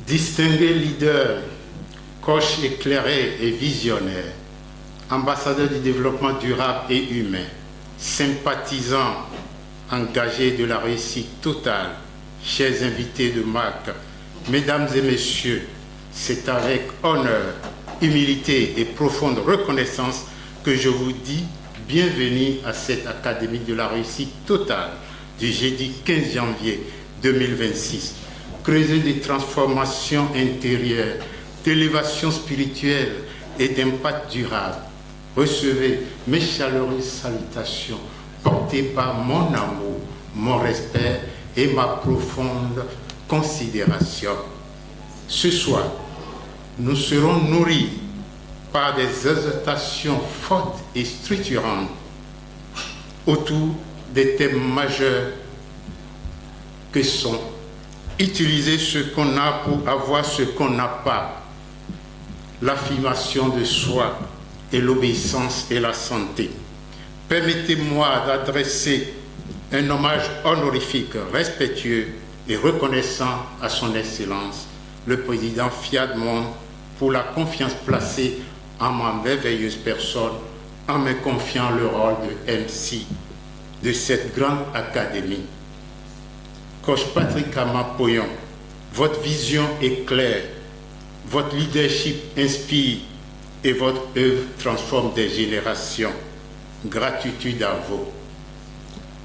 Distingué leader, coach éclairé et visionnaire, ambassadeur du développement durable et humain, sympathisant, engagé de la réussite totale, chers invités de marque, mesdames et messieurs, c'est avec honneur, humilité et profonde reconnaissance que je vous dis bienvenue à cette Académie de la réussite totale du jeudi 15 janvier 2026. Creuser des transformations intérieures, d'élévation spirituelle et d'impact durable. Recevez mes chaleureuses salutations portées par mon amour, mon respect et ma profonde considération. Ce soir, nous serons nourris par des exhortations fortes et structurantes autour des thèmes majeurs que sont utiliser ce qu'on a pour avoir ce qu'on n'a pas, l'affirmation de soi et l'obéissance et la santé. Permettez-moi d'adresser un hommage honorifique, respectueux et reconnaissant à son Excellence, le président Fiat Monde, pour la confiance placée en ma merveilleuse personne en me confiant le rôle de MC de cette grande académie. Coach Patrick Amapoyon, votre vision est claire, votre leadership inspire et votre œuvre transforme des générations. Gratitude à vous.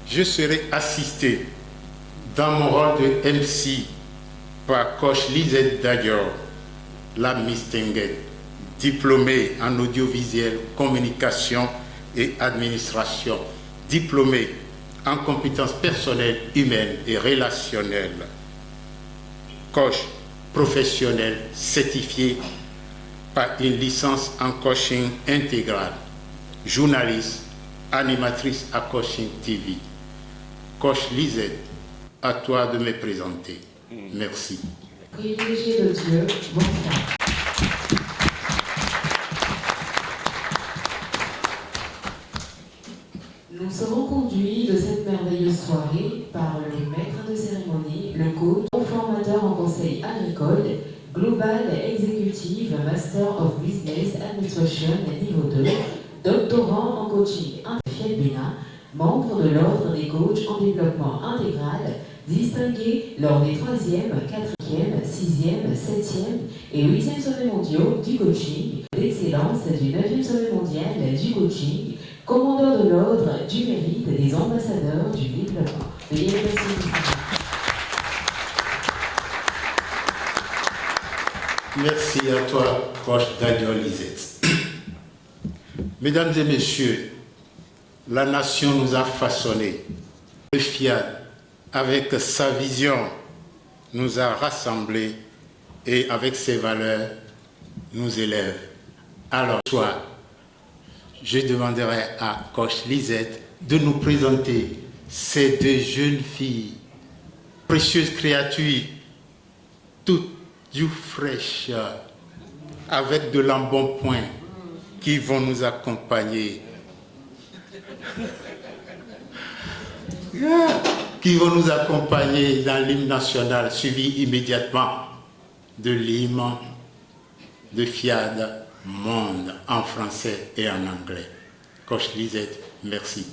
Je serai assisté dans mon rôle de MC par Coach Lisette Dadior, la Miss Tenguet, diplômée en audiovisuel, communication et administration, diplômée en compétences personnelles, humaines et relationnelles. Coach professionnel certifié par une licence en coaching intégral. Journaliste, animatrice à Coaching TV. Coach Lisette, à toi de me présenter. Merci. Privilégié de Dieu, bonsoir. Nous serons conduits de cette merveilleuse soirée par le maître de cérémonie, le coach, formateur en conseil agricole, Global Executive Master of Business Administration niveau 2, doctorant en coaching Fiat Buna, membre de l'ordre des coachs en développement intégral, distingué lors des 3e, 4e, 6e, 7e et 8e sommets mondiaux du coaching, d'excellence du 9e sommet mondial du coaching, commandeur de l'ordre du mérite des ambassadeurs du développement. Veuillez remercier. Merci à toi, Coach Dadior Lisette. Mesdames et messieurs, la nation nous a façonnés. Le Fiat, avec sa vision, nous a rassemblés et avec ses valeurs, nous élève. Alors, soit, je demanderai à Coach Lisette de nous présenter ces deux jeunes filles, précieuses créatures, toutes fraîches, avec de l'embonpoint, qui vont nous accompagner. Qui vont nous accompagner dans l'hymne national, suivi immédiatement de l'hymne de Fiat Monde en français et en anglais. Coach Lisette, merci.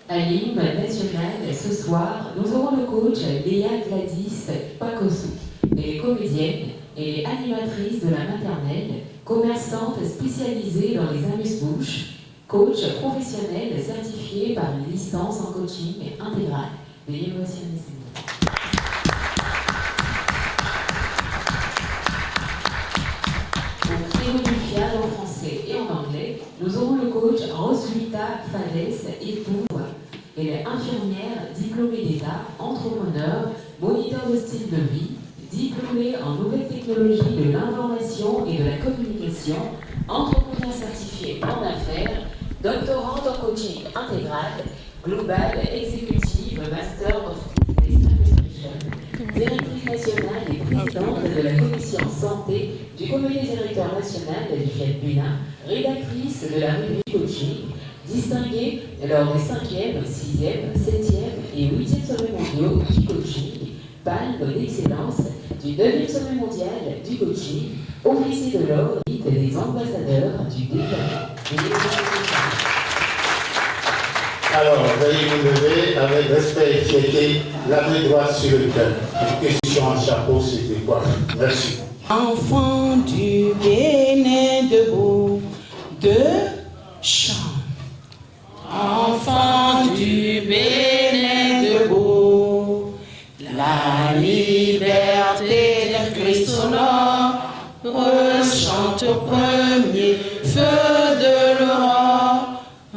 À l'hymne national, ce soir, nous aurons le coach Léa Gladys Pacosu. Elle est comédienne et animatrice de la maternelle, commerçante spécialisée dans les amuse-bouches, coach professionnel certifié par une licence en coaching intégral. Veuillez voici un essai. Pour Fiat en français et en anglais, nous aurons le coach Roswitha Fades Époux. Elle est infirmière, diplômée d'État, entrepreneur, moniteur de style de vie, diplômée en nouvelles technologies de l'information et de la communication, entrepreneur certifié en affaires, doctorante en coaching intégral, Global Executive Master of Business Administration, directrice nationale et présidente de la commission santé du comité directeur national du Fiat Buna, rédactrice de la revue coaching, distinguée lors des 5e, 6e, 7e et 8e sommets mondiaux du coaching, palme d'excellence du du 9e sommet mondial du coaching, officier de l'ordre des ambassadeurs du développement. Alors, veuillez vous lever avec respect et fierté, la main droite sur le cœur. Une question en chapeau, c'était quoi? Merci. Enfant du Bénin debout, de chant. Enfant du Bénin debout, la liberté d'un Christ sonore rechante au premier feu de l'aurore.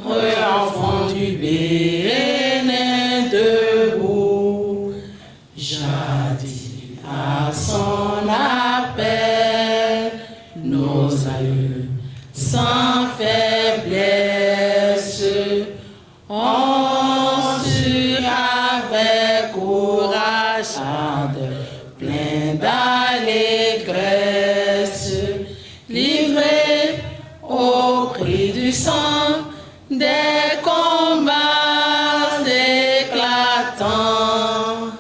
Enfant du Bénin debout, jadis à son appel, nos aïeux sans faiblesse ont su avec courage, plein d'allégresse, livrés au prix du sang des combats éclatants.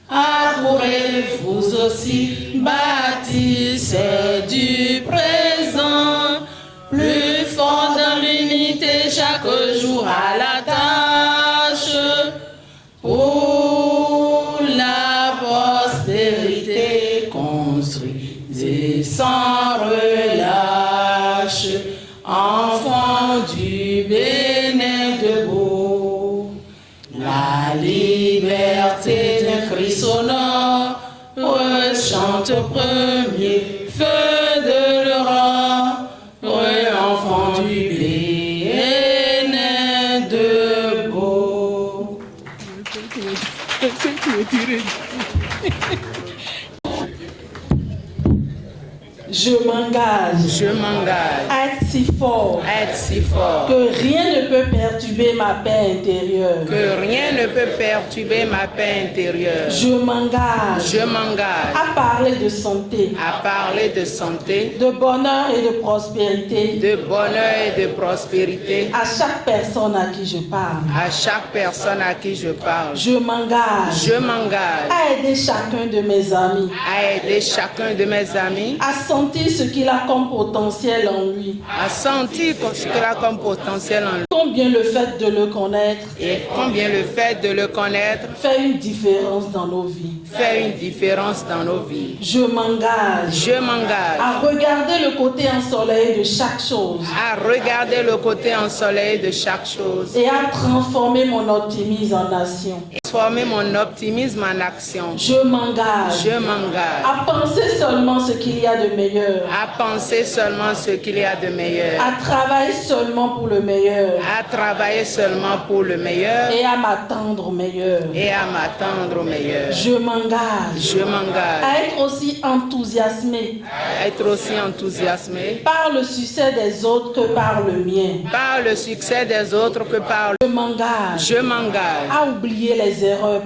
Accourez-vous aussi, bâtisseurs du présent, plus fort dans l'unité chaque jour à la tâche, pour la postérité construisez sans relâche. Enfants du Bénin debout, la liberté d'un Christ sonore rechante au premier feu de l'aurore. Enfants du Bénin debout. Je m'engage à être si fort, que rien ne peut perturber ma paix intérieure. Je m'engage à parler de santé, de bonheur et de prospérité, à chaque personne à qui je parle. Je m'engage à aider chacun de mes amis, à sentir ce qu'il a comme potentiel en lui. Combien le fait de le connaître fait une différence dans nos vies. Je m'engage à regarder le côté ensoleillé de chaque chose. Et à transformer mon optimisme en action. Je m'engage à penser seulement ce qu'il y a de meilleur. À travailler seulement pour le meilleur. Et à m'attendre au meilleur. Je m'engage à être aussi enthousiasmé par le succès des autres que par le mien. Je m'engage à oublier les erreurs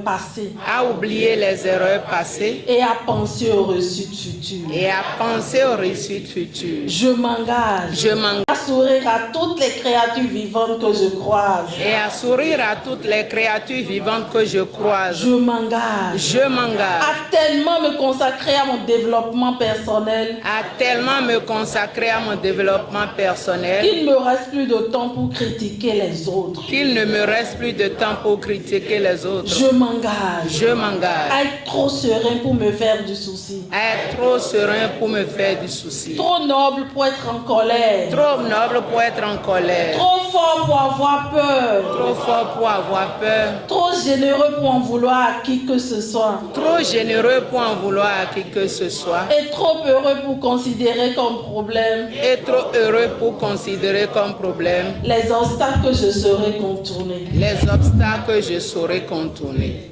passées et à penser aux réussites futures. Je m'engage à sourire à toutes les créatures vivantes que je croise. Je m'engage à tellement me consacrer à mon développement personnel qu'il ne me reste plus de temps pour critiquer les autres. Je m'engage à être trop serein pour me faire du souci. Trop noble pour être en colère. Trop fort pour avoir peur. Trop généreux pour en vouloir à qui que ce soit. Et trop heureux pour considérer comme problème. Les obstacles que je saurais contourner.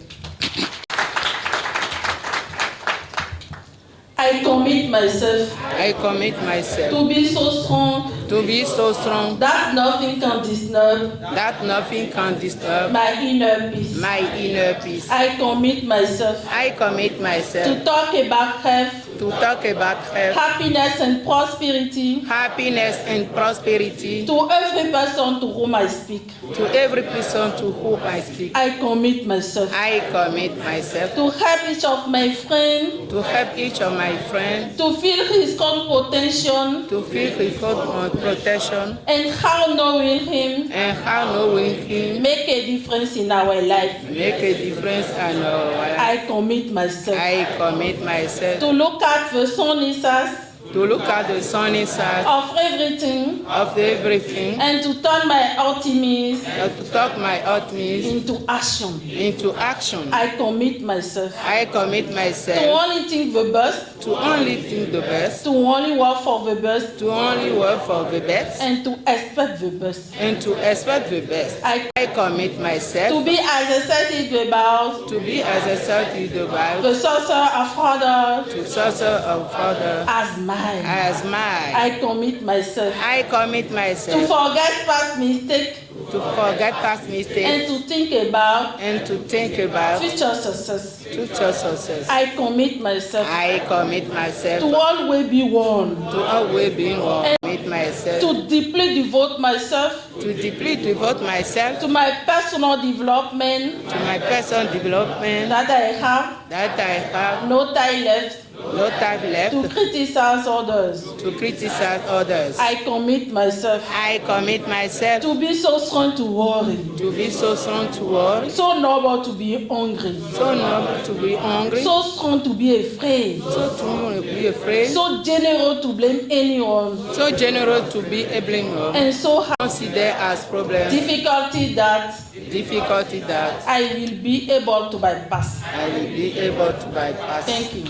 I commit myself to be so strong that nothing can disturb my inner peace. I commit myself to talk about health To talk about health. Happiness and prosperity. Happiness and prosperity. To every person to whom I speak. To every person to whom I speak. I commit myself. I commit myself. To help each of my friends. To help each of my friends. To feel his own protection. To feel his own protection. And how knowing him. And how knowing him. Make a difference in our life. Make a difference in our life. I commit myself. I commit myself. To look at the sunny-side. To look at the sunny side of everything. Of everything. And to turn my optimism. To turn my optimism into action. Into action. I commit myself. I commit myself. To only think the best. To only think the best. To only work for the best. To only work for the best. And to expect the best. And to expect the best. I commit myself. To be as excited about. To be as excited about. The success of others. The success of others. As mine. As mine. I commit myself. I commit myself. To forget past mistakes. To forget past mistakes. And to think about. And to think about. Future success. Future success. I commit myself. I commit myself. To always be one. To always be one. I commit myself. To deeply devote myself. To deeply devote myself. To my personal development. To my personal development. That I have. That I have. No time left. No time left. To criticize others. To criticize others. I commit myself. I commit myself. To be so strong to worry. To be so strong to worry. So noble to be hungry. So noble to be hungry. So strong to be afraid. So strong to be afraid. So generous to blame anyone. So generous to be a blamer. And so consider as problem. Difficulty that I will be able to bypass. I will be able to bypass. Thank you.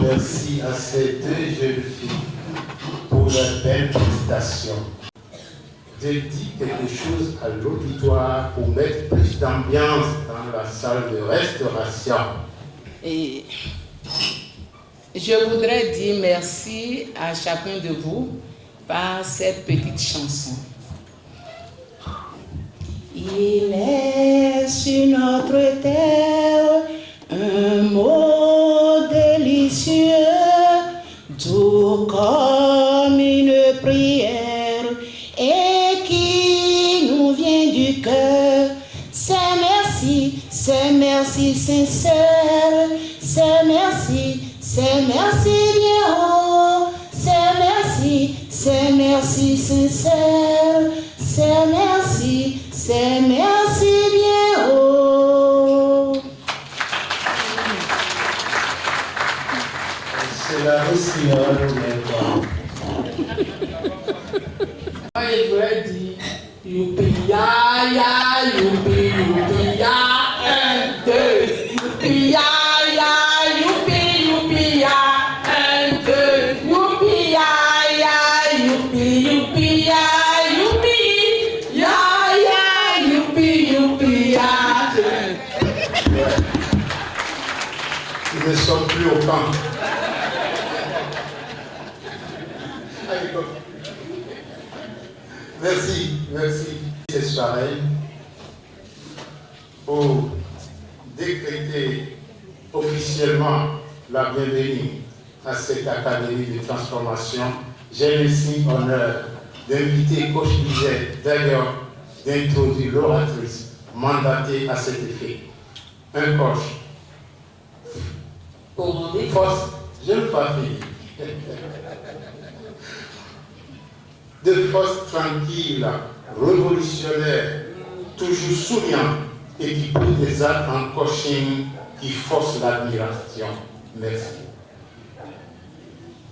Merci à ces deux jeunes filles pour leur belle prestation. Je dis quelque chose à l'auditoire pour mettre plus d'ambiance dans la salle de restauration. Et je voudrais dire merci à chacun de vous par cette petite chanson. Il est sur notre terre un mot délicieux, doux comme une prière et qui nous vient du cœur. C'est merci sincère, c'est merci bien haut, c'est merci sincère, c'est merci bien haut. C'est la Russie, Je voudrais dire youpi ya ya, youpi ya, 1, 2, youpi ya ya, youpi ya, 1, 2, youpi ya ya, youpi ya, youpi ya. Ils ne sont plus au camp. Merci. Cette soirée pour décréter officiellement la bienvenue à cette académie de transformation. J'ai ainsi l'honneur d'inviter Coach Bizet, d'ailleurs, d'introduire l'oratrice mandatée à cet effet. Un coach. Je ne veux pas finir. De force tranquille, révolutionnaire, toujours souriant et qui pose des actes en coaching qui force l'admiration. Merci.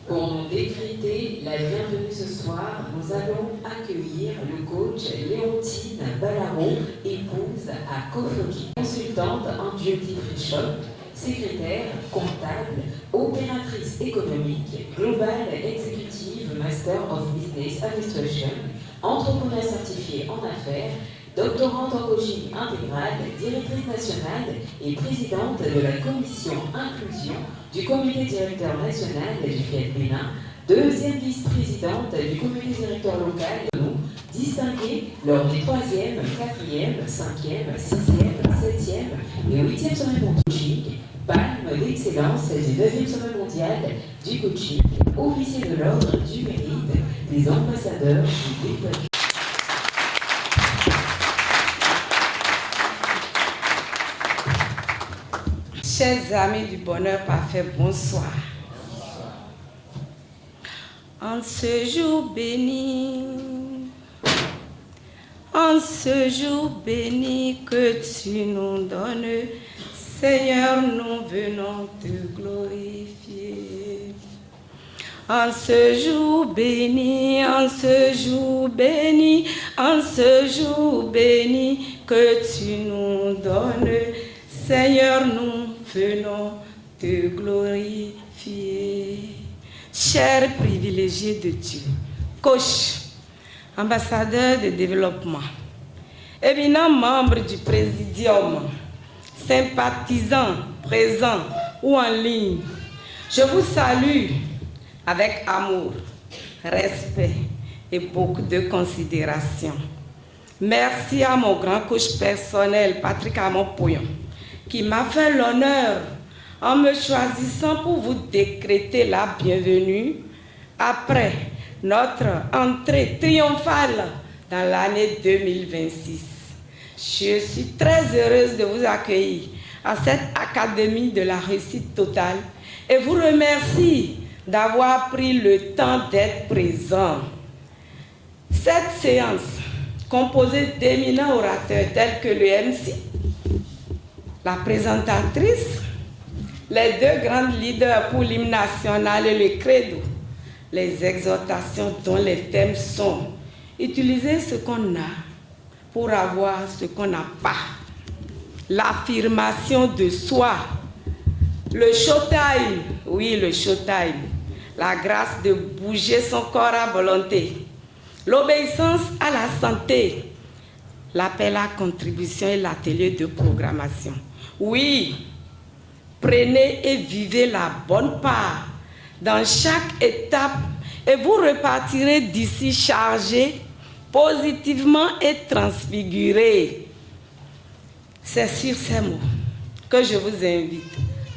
Pour nous décréter la bienvenue ce soir, nous allons accueillir le coach Léontine Ballaro, épouse à Kofoki, consultante en duty free shop, secrétaire, comptable, opératrice économique, global executive, master of business administration, entrepreneur certifié en affaires, doctorante en coaching intégral, directrice nationale et présidente de la commission inclusion du comité directeur national du FIAT Bénin, deuxième vice-présidente du comité directeur local de nous, distingués lors des 3e, 4e, 5e, 6e, 7e et 8e sommets coaching, palme d'excellence du 9e sommet mondial du coaching, officier de l'ordre du mérite, des ambassadeurs du déploiement. Chers amis du bonheur parfait, bonsoir. En ce jour béni, en ce jour béni que tu nous donnes, Seigneur, nous venons te glorifier. En ce jour béni, en ce jour béni, en ce jour béni que tu nous donnes, Seigneur, nous venons te glorifier. Chers privilégiés de Dieu, coach, ambassadeur de développement, éminents membres du présidium, sympathisants, présents ou en ligne, je vous salue avec amour, respect et beaucoup de considération. Merci à mon grand coach personnel, Patrick Amon-Pouillon, qui m'a fait l'honneur en me choisissant pour vous décréter la bienvenue après notre entrée triomphale dans l'année 2026. Je suis très heureuse de vous accueillir à cette Académie de la réussite totale et vous remercie d'avoir pris le temps d'être présent. Cette séance, composée d'éminents orateurs tels que le MC, la présentatrice, les deux grands leaders pour l'hymne national et le credo, les exhortations dont les thèmes sont utiliser ce qu'on a pour avoir ce qu'on n'a pas, l'affirmation de soi, le showtime, oui le showtime, la grâce de bouger son corps à volonté, l'obéissance à la santé, l'appel à contribution et l'atelier de programmation. Oui, prenez et vivez la bonne part dans chaque étape et vous repartirez d'ici chargé, positivement et transfiguré. C'est sur ces mots que je vous invite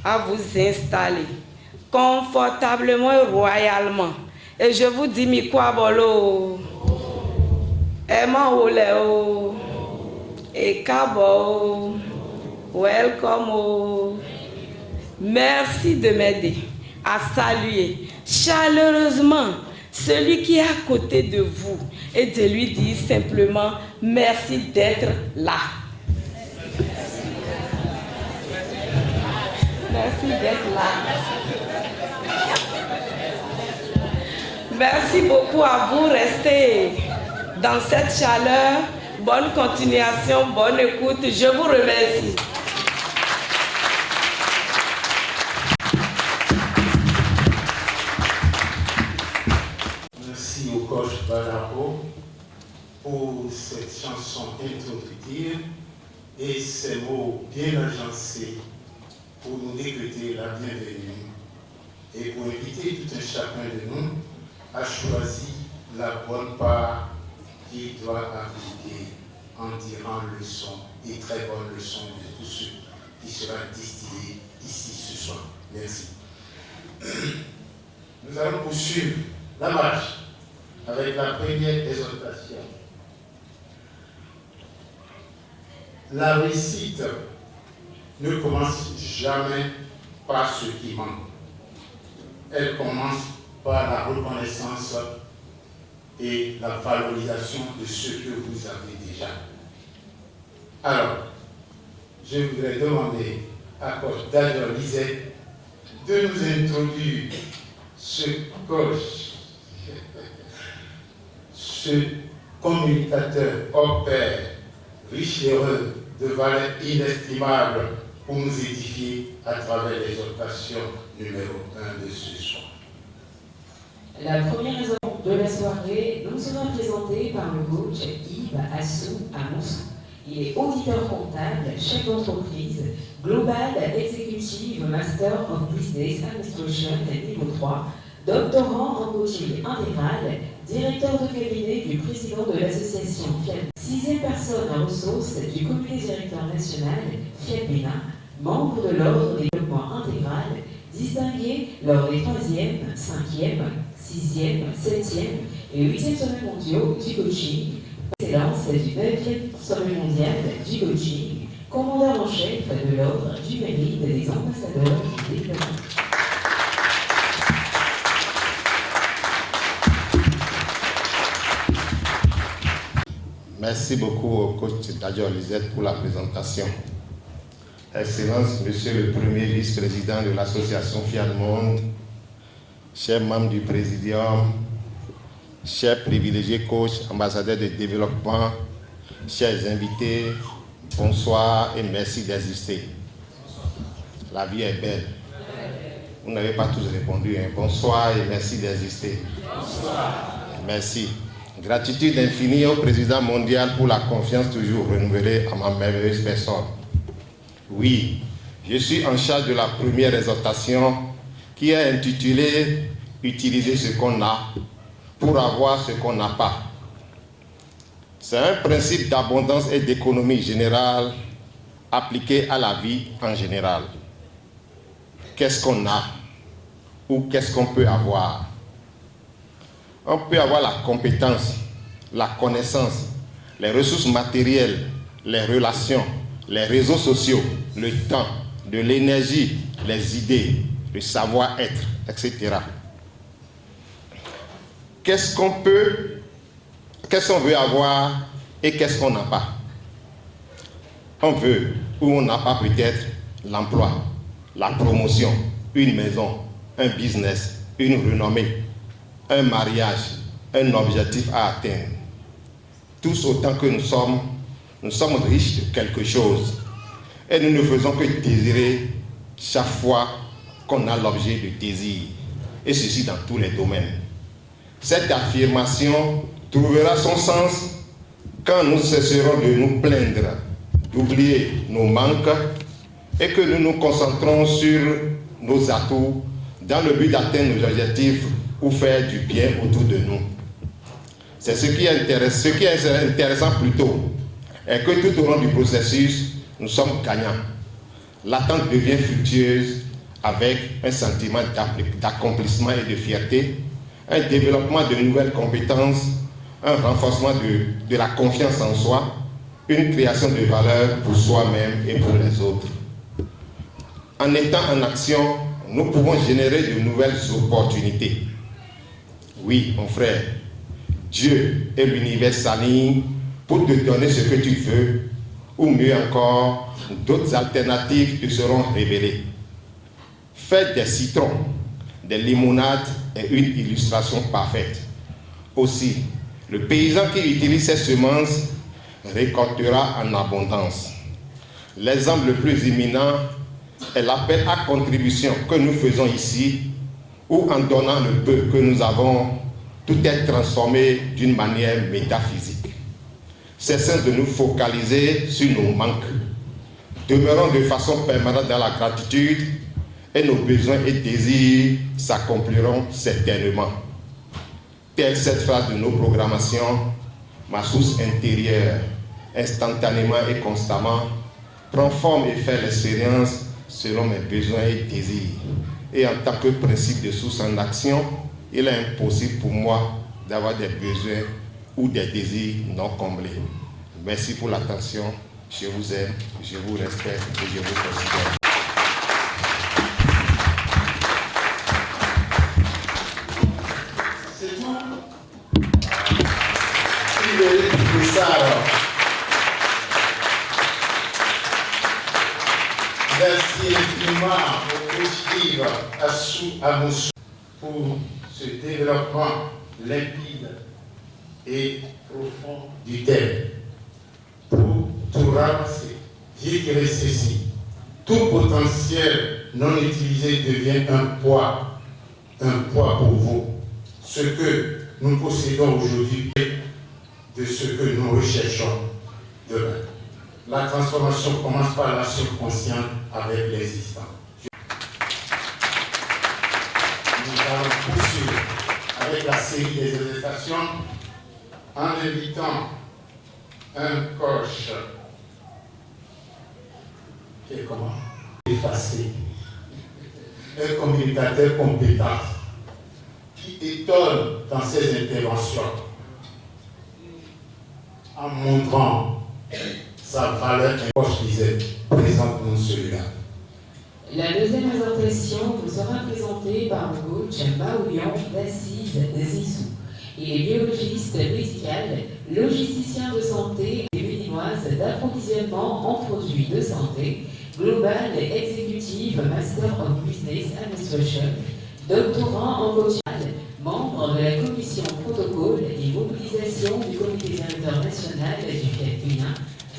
à vous installer confortablement et royalement. Et je vous dis, Mikwa Bolo, Emma Oleo, Ekabo, welcome. Merci de m'aider à saluer chaleureusement celui qui est à côté de vous et de lui dire simplement merci d'être là. Merci d'être là. Merci beaucoup à vous. Restez dans cette chaleur. Bonne continuation, bonne écoute. Je vous remercie. Merci au coach Balaro pour cette chanson introductive et ces mots bien agencés pour nous décréter la bienvenue et pour inviter tout un chacun de nous à choisir la bonne part qu'il doit appliquer en tirant leçon et très bonne leçon de tout ce qui sera distillé ici ce soir. Merci. Nous allons poursuivre la marche avec la première exhortation. La réussite ne commence jamais par ce qui manque. Elle commence par la reconnaissance et la valorisation de ce que vous avez déjà. Alors, je voudrais demander à coach Daniel Lisette de nous introduire ce coach, ce communicateur hors pair, riche et heureux, de valeur inestimable pour nous édifier à travers l'exhortation numéro 1 de ce soir. La première raison de la soirée nous sera présentée par le coach Yves Assou Amonsou. Il est auditeur comptable, chef d'entreprise, Global Executive Master of Business Administration niveau 3, doctorant en coaching intégral directeur de cabinet du président de l'association FIAB, 6e personne en ressources du comité directeur national FIAB-BENA, membre de l'ordre des développements intégral, distingué lors des 3e, 5e, 6e, 7e et 8e sommets mondiaux du coaching, excellence du 9e sommet mondial du coaching, commandeur en chef de l'ordre du mérite des ambassadeurs du développement. Merci beaucoup au coach Dadjo Lisette pour la présentation. Excellence, Monsieur le Premier vice-président de l'association FIAB Monde, chers membres du Présidium, chers privilégiés coachs, ambassadeurs de développement, chers invités, bonsoir et merci d'exister. La vie est belle. Vous n'avez pas tous répondu. Bonsoir et merci d'exister. Bonsoir. Merci. Gratitude infinie au président mondial pour la confiance toujours renouvelée à ma merveilleuse personne. Oui, je suis en charge de la première exhortation qui est intitulée « Utiliser ce qu'on a pour avoir ce qu'on n'a pas ». C'est un principe d'abondance et d'économie générale appliqué à la vie en général. Qu'est-ce qu'on a ou qu'est-ce qu'on peut avoir? On peut avoir la compétence, la connaissance, les ressources matérielles, les relations, les réseaux sociaux, le temps, de l'énergie, les idées, le savoir-être, etc. Qu'est-ce qu'on veut avoir et qu'est-ce qu'on n'a pas? On veut ou on n'a pas peut-être l'emploi, la promotion, une maison, un business, une renommée, un mariage, un objectif à atteindre. Tous autant que nous sommes riches de quelque chose. Et nous ne faisons que désirer chaque fois qu'on a l'objet de désir. Et ceci dans tous les domaines. Cette affirmation trouvera son sens quand nous cesserons de nous plaindre, d'oublier nos manques et que nous nous concentrons sur nos atouts dans le but d'atteindre nos objectifs ou faire du bien autour de nous. C'est ce qui est intéressant plutôt, est que tout au long du processus, nous sommes gagnants. L'attente devient fructueuse avec un sentiment d'accomplissement et de fierté, un développement de nouvelles compétences, un renforcement de la confiance en soi, une création de valeur pour soi-même et pour les autres. En étant en action, nous pouvons générer de nouvelles opportunités. Oui, mon frère, Dieu et l'univers s'alignent pour te donner ce que tu veux, ou mieux encore, d'autres alternatives te seront révélées. Faire des citrons, des limonades est une illustration parfaite. Aussi, le paysan qui utilise ces semences récoltera en abondance. L'exemple le plus imminent est l'appel à contribution que nous faisons ici, où en donnant le peu que nous avons, tout est transformé d'une manière métaphysique. Cessons de nous focaliser sur nos manques. Demeurons de façon permanente dans la gratitude et nos besoins et désirs s'accompliront certainement. Telle cette phrase de nos programmations, ma source intérieure, instantanément et constamment, prend forme et fait l'expérience selon mes besoins et désirs. Et en tant que principe de source en action, il est impossible pour moi d'avoir des besoins ou des désirs non comblés. Merci pour l'attention. Je vous aime, je vous respecte et je vous considère. C'est tout. C'est ça alors. Merci infiniment au coach Yves Assou pour ce développement limpide et profond du thème. Pour tout ramasser, je dirais ceci: tout potentiel non utilisé devient un poids pour vous. Ce que nous possédons aujourd'hui de ce que nous recherchons demain. La transformation commence par la subconsciente avec l'existant. Nous allons poursuivre avec avec la série des exhortations en invitant un coach qui est comment effacé, un communicateur compétent qui étonne dans ses interventions en montrant sa valeur. Un coach disait, présente-nous celui-là. La deuxième présentation vous sera présentée par le coach Maoulian d'Assise Zissou. Il est biologiste médical, logisticien de santé et béninoise d'approvisionnement en produits de santé, Global Executive Master of Business Administration, doctorant en coaching, membre de la commission protocole et mobilisation du comité directeur national du FIAC,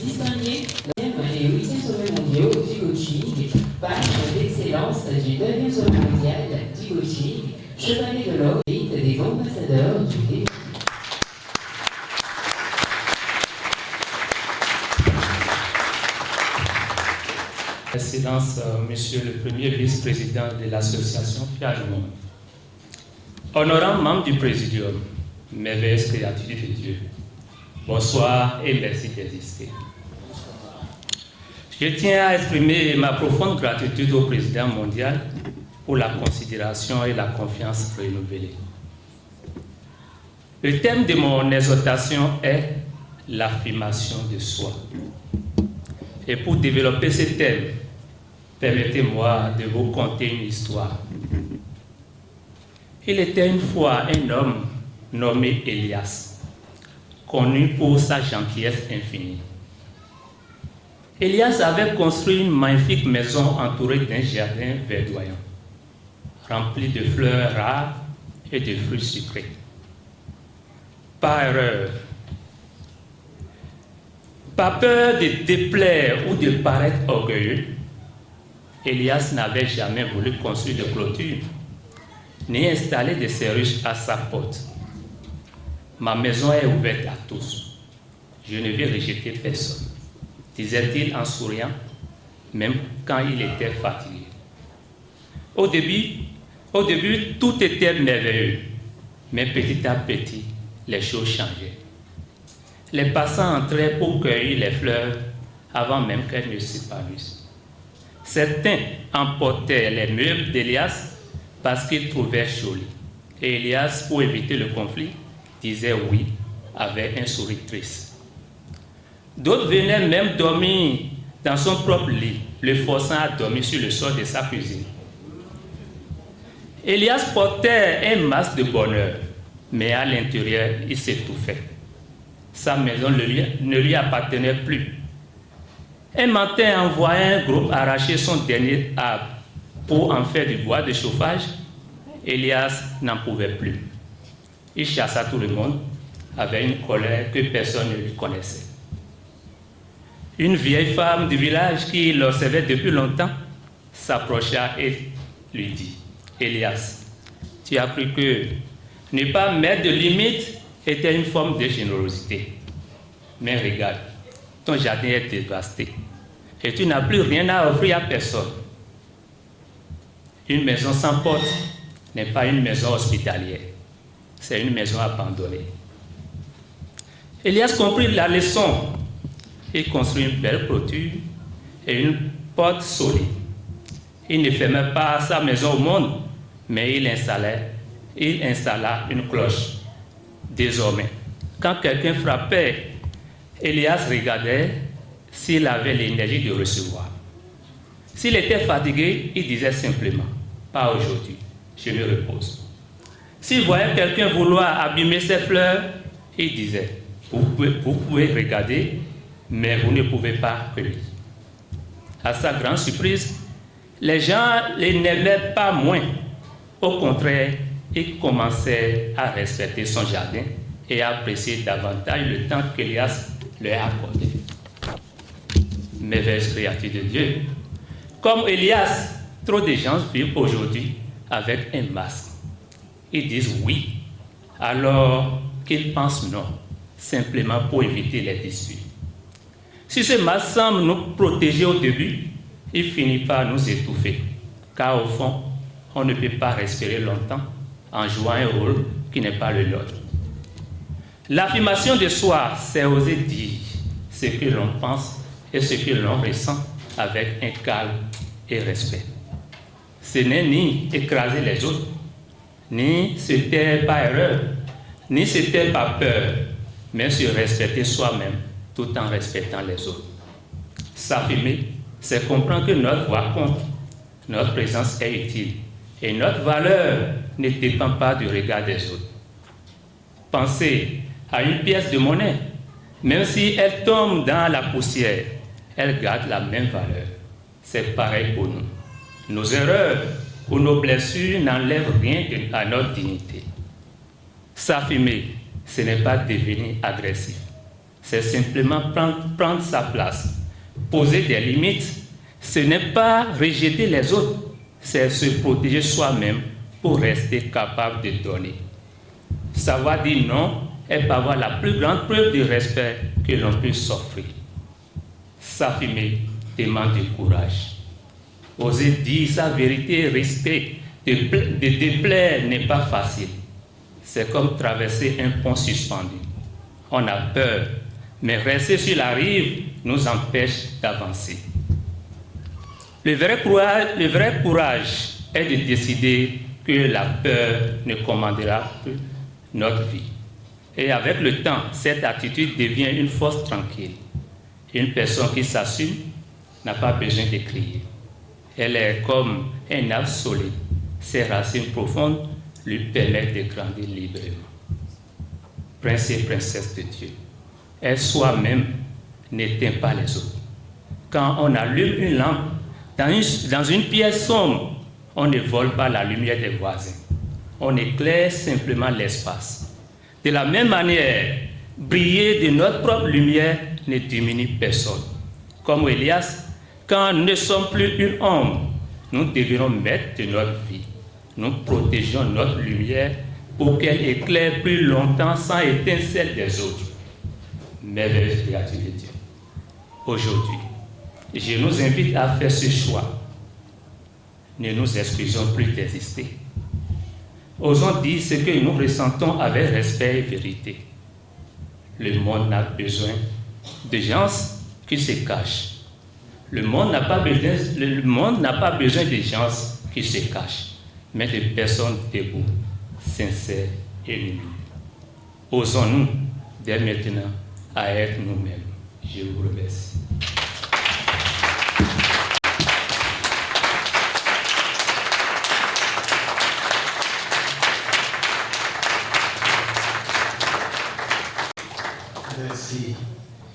distingué et 8e sommet mondial du coaching, page d'excellence du 9e sommet mondial du coaching, chevalier de l'or et des ambassadeurs du développement. Excellence, Monsieur le Premier Vice-président de l'association FIAC, honorant membre du Présidium, merveilleuse créature de Dieu, bonsoir et merci d'exister. Je tiens à exprimer ma profonde gratitude au Président mondial pour la considération et la confiance renouvelée. Le thème de mon exhortation est l'affirmation de soi. Et pour développer ce thème, permettez-moi de vous conter une histoire. Il était une fois un homme nommé Elias, connu pour sa gentillesse infinie. Elias avait construit une magnifique maison entourée d'un jardin verdoyant, rempli de fleurs rares et de fruits sucrés. Par erreur, par peur de déplaire ou de paraître orgueilleux, Elias n'avait jamais voulu construire de clôture, ni installer des serruges à sa porte. Ma maison est ouverte à tous. Je ne vais rejeter personne, disait-il en souriant, même quand il était fatigué. Au début, tout était merveilleux, mais petit à petit, les choses changeaient. Les passants entraient pour cueillir les fleurs avant même qu'elles ne s'épanouissent. Certains emportaient les meubles d'Elias parce qu'ils trouvaient jolis. Et Elias, pour éviter le conflit, disait oui avec un sourire triste. D'autres venaient même dormir dans son propre lit, le forçant à dormir sur le sol de sa cuisine. Elias portait un masque de bonheur, mais à l'intérieur, il s'étouffait. Sa maison ne lui appartenait plus. Un matin, en voyant un groupe arracher son dernier arbre pour en faire du bois de chauffage, Elias n'en pouvait plus. Il chassa tout le monde avec une colère que personne ne lui connaissait. Une vieille femme du village qui l'observait depuis longtemps s'approcha et lui dit, « Elias, tu as cru que ne pas mettre de limite était une forme de générosité. Mais regarde, ton jardin est dévasté et tu n'as plus rien à offrir à personne. Une maison sans porte n'est pas une maison hospitalière, c'est une maison abandonnée. » Elias comprit la leçon. Il construit une belle clôture et une porte solide. Il ne fermait pas sa maison au monde, mais il installa une cloche. Désormais, quand quelqu'un frappait, Elias regardait s'il avait l'énergie de recevoir. S'il était fatigué, il disait simplement, « Pas aujourd'hui, je me repose. » S'il voyait quelqu'un vouloir abîmer ses fleurs, il disait, « Vous pouvez regarder, mais vous ne pouvez pas cueillir. » À sa grande surprise, les gens ne l'aimaient pas moins. Au contraire, ils commençaient à respecter son jardin et à apprécier davantage le temps qu'Elias leur accordait. Merveilleuse créature de Dieu. Comme Elias, trop de gens vivent aujourd'hui avec un masque. Ils disent oui, alors qu'ils pensent non, simplement pour éviter les disputes. Si ce masque semble nous protéger au début, il finit par nous étouffer, car au fond, on ne peut pas respirer longtemps en jouant un rôle qui n'est pas le nôtre. L'affirmation de soi, c'est oser dire ce que l'on pense et ce que l'on ressent avec un calme et respect. Ce n'est ni écraser les autres, ni se taire par erreur, ni se taire par peur, mais se respecter soi-même tout en respectant les autres. S'affirmer, c'est comprendre que notre voix compte, notre présence est utile et notre valeur ne dépend pas du regard des autres. Pensez à une pièce de monnaie, même si elle tombe dans la poussière, elle garde la même valeur. C'est pareil pour nous. Nos erreurs ou nos blessures n'enlèvent rien à notre dignité. S'affirmer, ce n'est pas devenir agressif. C'est simplement prendre sa place. Poser des limites, ce n'est pas rejeter les autres, c'est se protéger soi-même pour rester capable de donner. Savoir dire non est parfois la plus grande preuve de respect que l'on peut s'offrir. S'affirmer demande du courage. Oser dire sa vérité et respect de déplaire n'est pas facile. C'est comme traverser un pont suspendu. On a peur, mais rester sur la rive nous empêche d'avancer. Le vrai courage est de décider que la peur ne commandera plus notre vie. Et avec le temps, cette attitude devient une force tranquille. Une personne qui s'assume n'a pas besoin de crier. Elle est comme un arbre solide. Ses racines profondes lui permettent de grandir librement. Prince et princesse de Dieu, être soi-même n'éteint pas les autres. Quand on allume une lampe dans une pièce sombre, on ne vole pas la lumière des voisins. On éclaire simplement l'espace. De la même manière, briller de notre propre lumière ne diminue personne. Comme Elias, quand nous ne sommes plus une ombre, nous devrons mettre de notre vie. Nous protégeons notre lumière pour qu'elle éclaire plus longtemps sans éteindre celle des autres. Merveilleuse créature de Dieu. Aujourd'hui, je nous invite à faire ce choix. Ne nous excusons plus d'exister. Osons dire ce que nous ressentons avec respect et vérité. Le monde n'a besoin de gens qui se cachent. Le monde n'a pas besoin de gens qui se cachent, mais de personnes debout, sincères et humbles. Osons-nous, dès maintenant, à être nous-mêmes. Je vous remercie. Merci,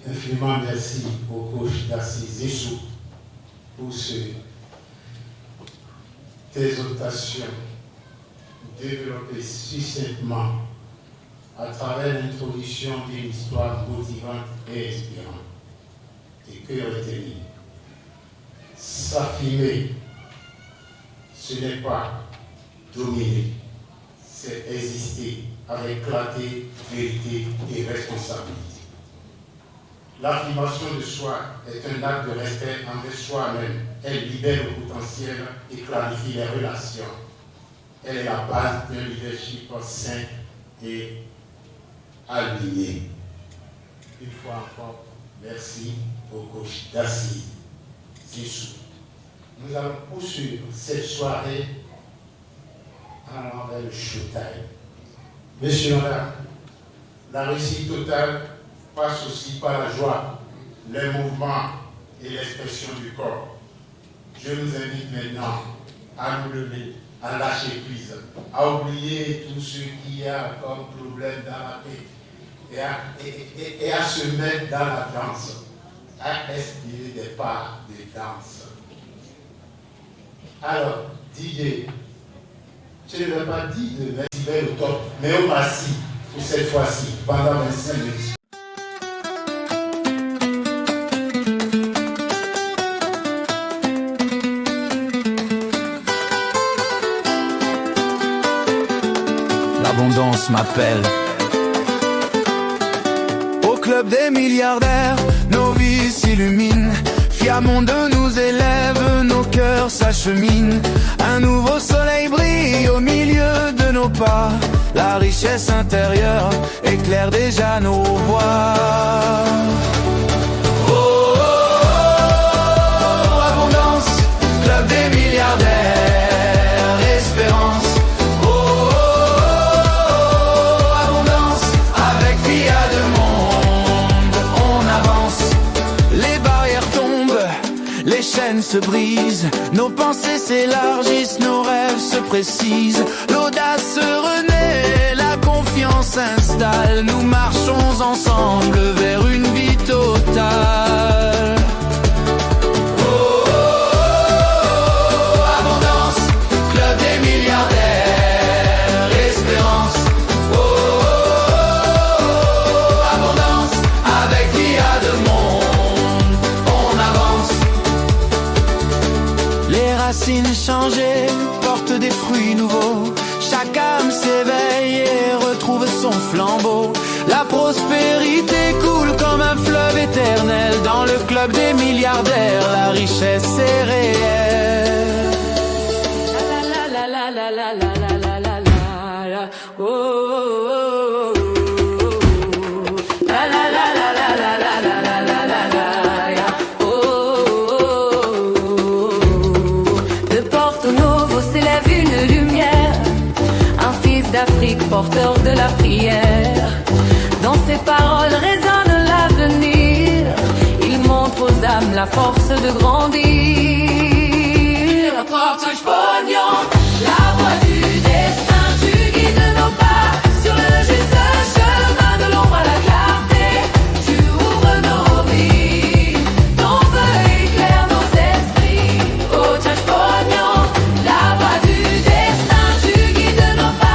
infiniment merci au coach Darcy Zissou pour ces exhortations développées succinctement à travers l'introduction d'une histoire motivante et inspirante. Et que retenir? S'affirmer, ce n'est pas dominer, c'est exister avec clarté, vérité et responsabilité. L'affirmation de soi est un acte de respect envers soi-même. Elle libère le potentiel et clarifie les relations. Elle est la base d'un leadership sain et aligné. Une fois encore, merci au coach Darcy Zissou. Nous allons poursuivre cette soirée en allant vers le showtime. Messieurs, madame, la réussite totale passe aussi par la joie, les mouvements et l'expression du corps. Je vous invite maintenant à nous lever, à lâcher prise, à oublier tout ce qu'il y a comme problème dans la tête et à se mettre dans la danse, à inspirer des pas de danse. Alors, DJ, je ne vais pas dire de mettre au top, mais au massif pour cette fois-ci, pendant 25 minutes. L'abondance m'appelle. Au club des milliardaires, nos vies s'illuminent. diamant nous élève, nos cœurs s'acheminent. Un nouveau soleil brille au milieu de nos pas. La richesse intérieure éclaire déjà nos voies. Oh, oh, oh, abondance, club des milliardaires, espérance. Oh, oh, oh, abondance, avec Via de Monde, on avance. Les barrières tombent, les chaînes se brisent, nos pensées s'élargissent, nos rêves se précisent. L'audace se renaît, la confiance s'installe, nous marchons ensemble vers une vie totale. Oh, oh, oh, abondance, club des milliardaires, espérance. Oh, oh, oh, abondance, avec Via de Monde, on avance. Les racines changées portent des fruits nouveaux. Chaque âme s'éveille et retrouve son flambeau. La prospérité coule comme un fleuve éternel. Dans le club des milliardaires, la richesse est réelle. La la la la la la la la la la. Oh, oh, oh, oh. La la la la la la la la la la la. Oh, oh, oh. De Porto Novo s'élève une lumière. D'Afrique, porteur de la prière. Dans ses paroles résonne l'avenir. Il montre aux âmes la force de grandir. Portage pognon, la voie du destin, tu guides nos pas sur le juste chemin de l'ombre à la clarté. Tu ouvres nos vies, ton feu éclaire nos esprits. Portage pognon, la voie du destin, tu guides nos pas.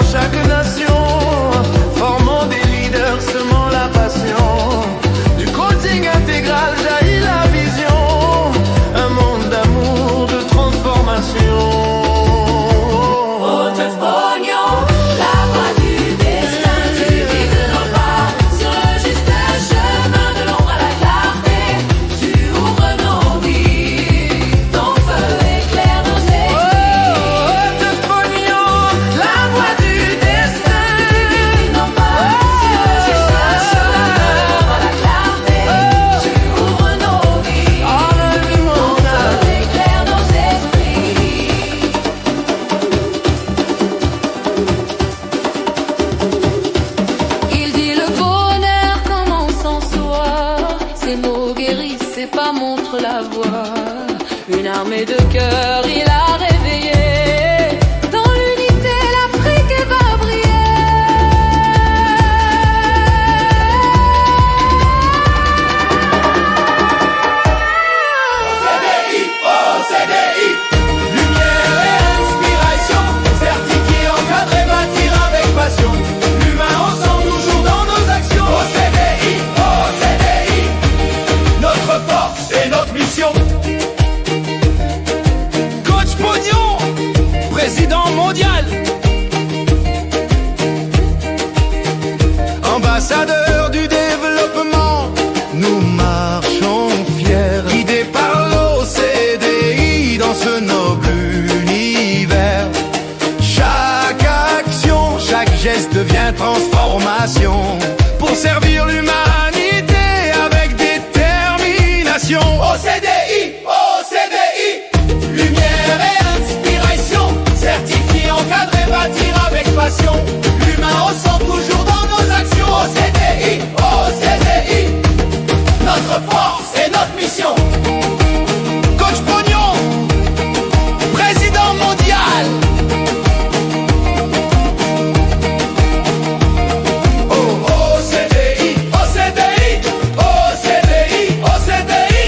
Chaque nation, formant des leaders, semant la passion. Du coaching intégral jaillit la vision. Un monde d'amour, de transformation. Oh, Jeff Pognon, la voie du destin, tu guides nos pas sur le juste chemin de l'ombre à la clarté. Tu ouvres nos vies, ton feu éclaire nos esprits. Oh, Jeff Pognon, la voie du la voix, une armée de cœurs il a réveillé. Dans l'unité l'Afrique va briller. OCDI, OCDI, lumière et inspiration, certifié, encadré, bâtir avec passion. L'humain ensemble toujours dans nos actions. OCDI, OCDI, notre force et notre mission. Coach Pognon, président mondial, ambassadeur du développement, nous marchons fiers, guidés par l'OCDI dans ce noble univers. Chaque action, chaque geste devient transformation pour servir l'humanité avec détermination. OCDI, OCDI, lumière et inspiration, certifié, encadré, bâtir avec passion. L'humain au centre toujours dans nos actions. OCDI, OCDI, notre force et notre mission. Coach Pognon, président mondial. OCDI, OCDI, OCDI, OCDI, OCDI.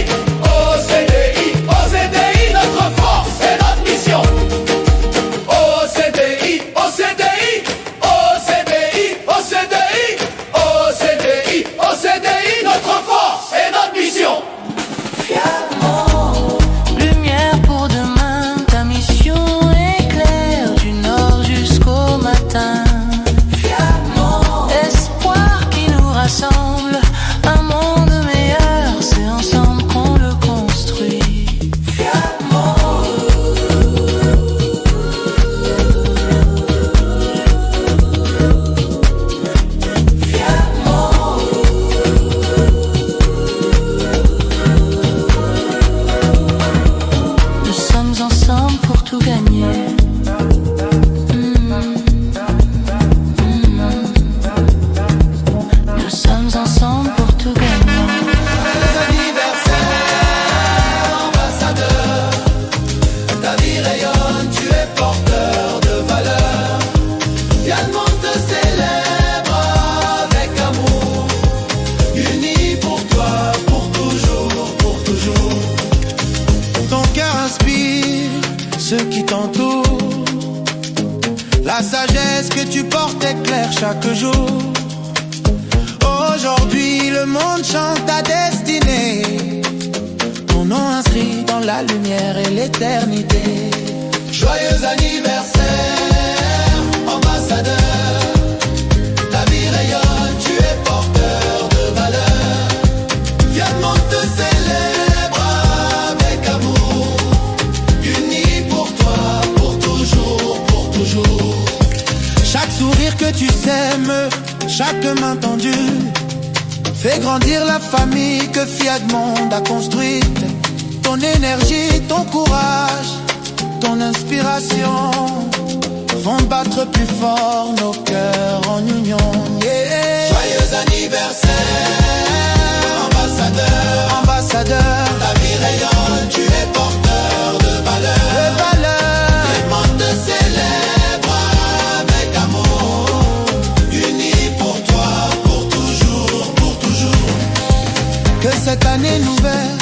chaque jour. Aujourd'hui le monde chante ta destinée, ton nom inscrit dans la lumière et l'éternité. Joyeux anniversaire, ambassadeur. Ta vie rayonne, tu es porteur de valeur. Fièrement te célèbre avec amour, unis pour toi, pour toujours, pour toujours. Chaque sourire que tu sèmes, chaque main tendue, fait grandir la famille que Fiat Monde a construite. Ton énergie, ton courage, ton inspiration font battre plus fort nos cœurs en union. Yeah. Joyeux anniversaire, ambassadeur, ambassadeur. Ta vie rayonne, tu es porteur de valeur. De valeur. Le monde te célèbre avec amour, unis pour toi, pour toujours, pour toujours. Que cette année nouvelle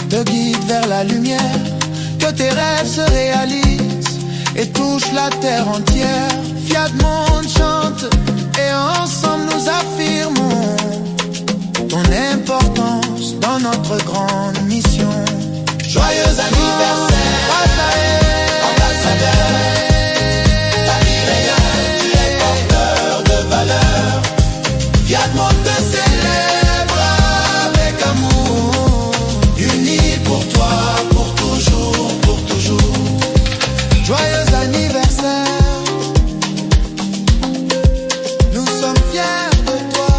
te guide vers la lumière, que tes rêves se réalisent et touchent la terre entière. Fiat Monde chante et ensemble nous affirmons ton importance dans notre grande mission. Joyeux anniversaire, ambassadeur. Ta vie rayonne, tu es porteur de valeur. Fiat Monde te célèbre avec amour, unis pour toi, pour toujours, pour toujours. Joyeux anniversaire, nous sommes fiers de toi.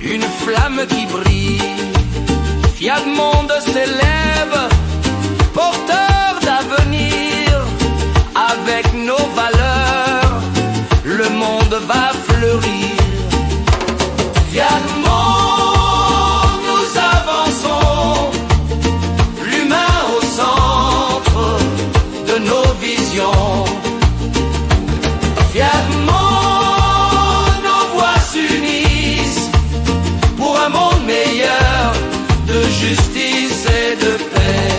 Une flamme qui brille, Fiat Monde s'élève, porteur d'avenir. Avec nos valeurs, le monde va fleurir. Fiat Monde, nous avançons, l'humain au centre de nos visions. Fiat Monde, un monde meilleur de justice et de paix.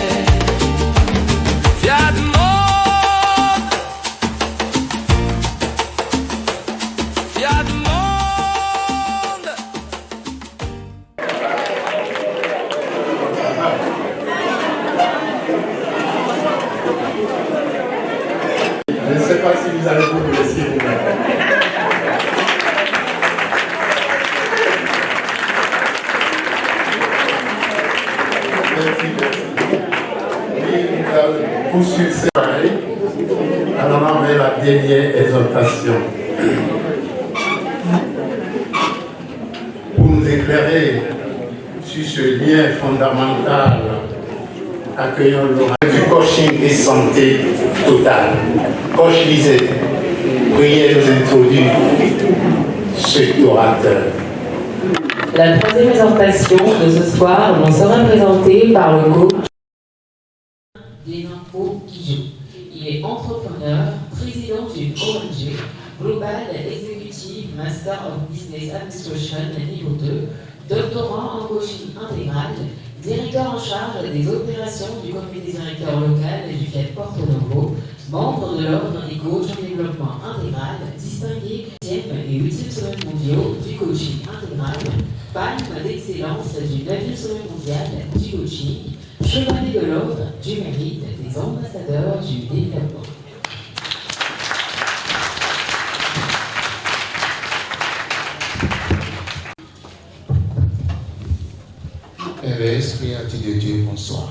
Fiat Monde, Fiat Monde. Je ne sais pas si vous allez vous laisser vous-même. Poursuivre ces pareils, alors on met la dernière exhortation. Pour nous éclairer sur ce lien fondamental, accueillons le du coaching et santé totale. Coach Lisée, priez nous introduire cet orateur. La troisième exhortation de ce soir nous sera présentée par le coach Lénanpo Kijou. Il est entrepreneur, président d'une ONG, Global Executive Master of Business Administration niveau 2, doctorant en coaching intégral, directeur en charge des opérations du comité directeur local du Fiat Porto Novo, membre de l'ordre des coachs en développement intégral, distingué 7e et 8e sommet mondiaux du coaching intégral, palme d'excellence du 9e sommet mondial du coaching, chevalier de l'ordre du mérite des ambassadeurs du développement. Père Esprit de Dieu, bonsoir.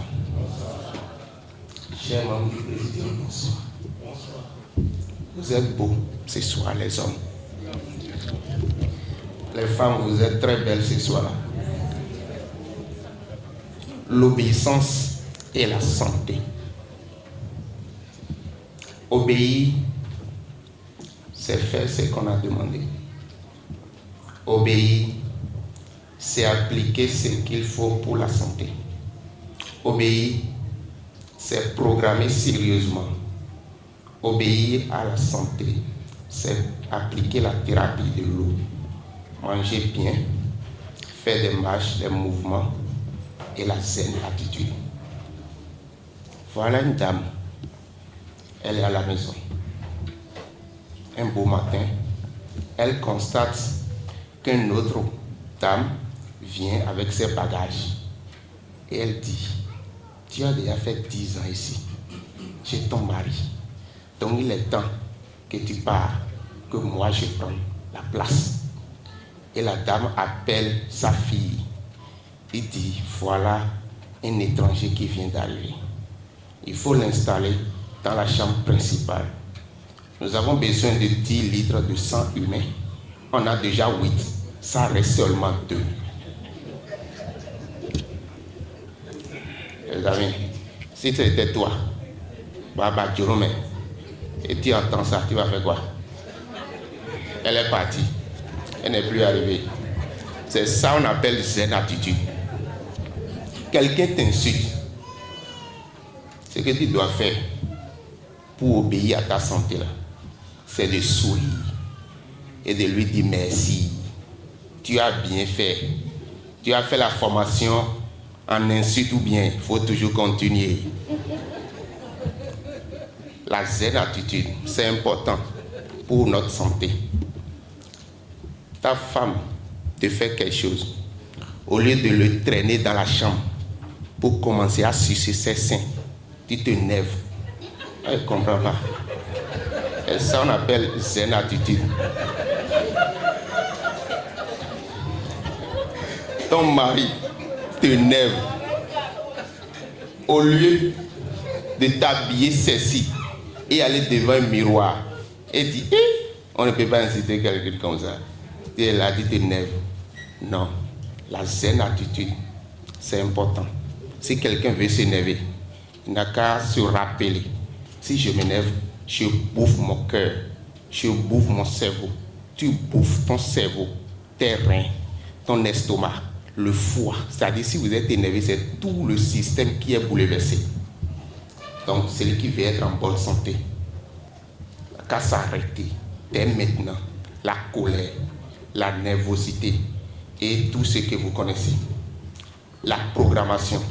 Chers membres du président, bonsoir. Vous êtes beaux ce soir, les hommes. Les femmes, vous êtes très belles ce soir-là. L'obéissance et la santé. Obéir, c'est faire ce qu'on a demandé. Obéir, c'est appliquer ce qu'il faut pour la santé. Obéir, c'est programmer sérieusement. Obéir à la santé, c'est appliquer la thérapie de l'eau. Manger bien, faire des marches, des mouvements et la saine attitude. Voilà une dame. Elle est à la maison. Un beau matin, elle constate qu'une autre dame vient avec ses bagages. Et elle dit, tu as déjà fait 10 ans ici. J'ai ton mari. Donc il est temps que tu pars, que moi je prenne la place. Et la dame appelle sa fille. Il dit, voilà un étranger qui vient d'arriver. Il faut l'installer dans la chambre principale. Nous avons besoin de 10 litres de sang humain. On a déjà 8. Ça reste seulement 2. Les amis, si c'était toi, Baba Djorome, et tu entends ça, tu vas faire quoi? Elle est partie. Elle n'est plus arrivée. C'est ça qu'on appelle zen attitude. Quelqu'un t'insulte. Ce que tu dois faire pour obéir à ta santé là, c'est de sourire et de lui dire merci. Tu as bien fait. Tu as fait la formation en insulte ou bien, il faut toujours continuer. La zen attitude, c'est important pour notre santé. Ta femme te fait quelque chose, au lieu de le traîner dans la chambre pour commencer à sucer ses seins, tu te nèves. Elle ne comprend pas. Et ça, on appelle zen attitude. Ton mari te nève. Au lieu de t'habiller sexy et aller devant un miroir et dire, on ne peut pas inciter quelqu'un comme ça. Et elle a dit, te nève. Non, la zen attitude, c'est important. Si quelqu'un veut s'énerver, il n'a qu'à se rappeler. Si je m'énerve, je bouffe mon cœur, je bouffe mon cerveau. Tu bouffes ton cerveau, tes reins, ton estomac, le foie. C'est-à-dire, si vous êtes énervé, c'est tout le système qui est bouleversé. Donc, celui qui veut être en bonne santé, il n'a qu'à s'arrêter dès maintenant. La colère, la nervosité et tout ce que vous connaissez. La programmation.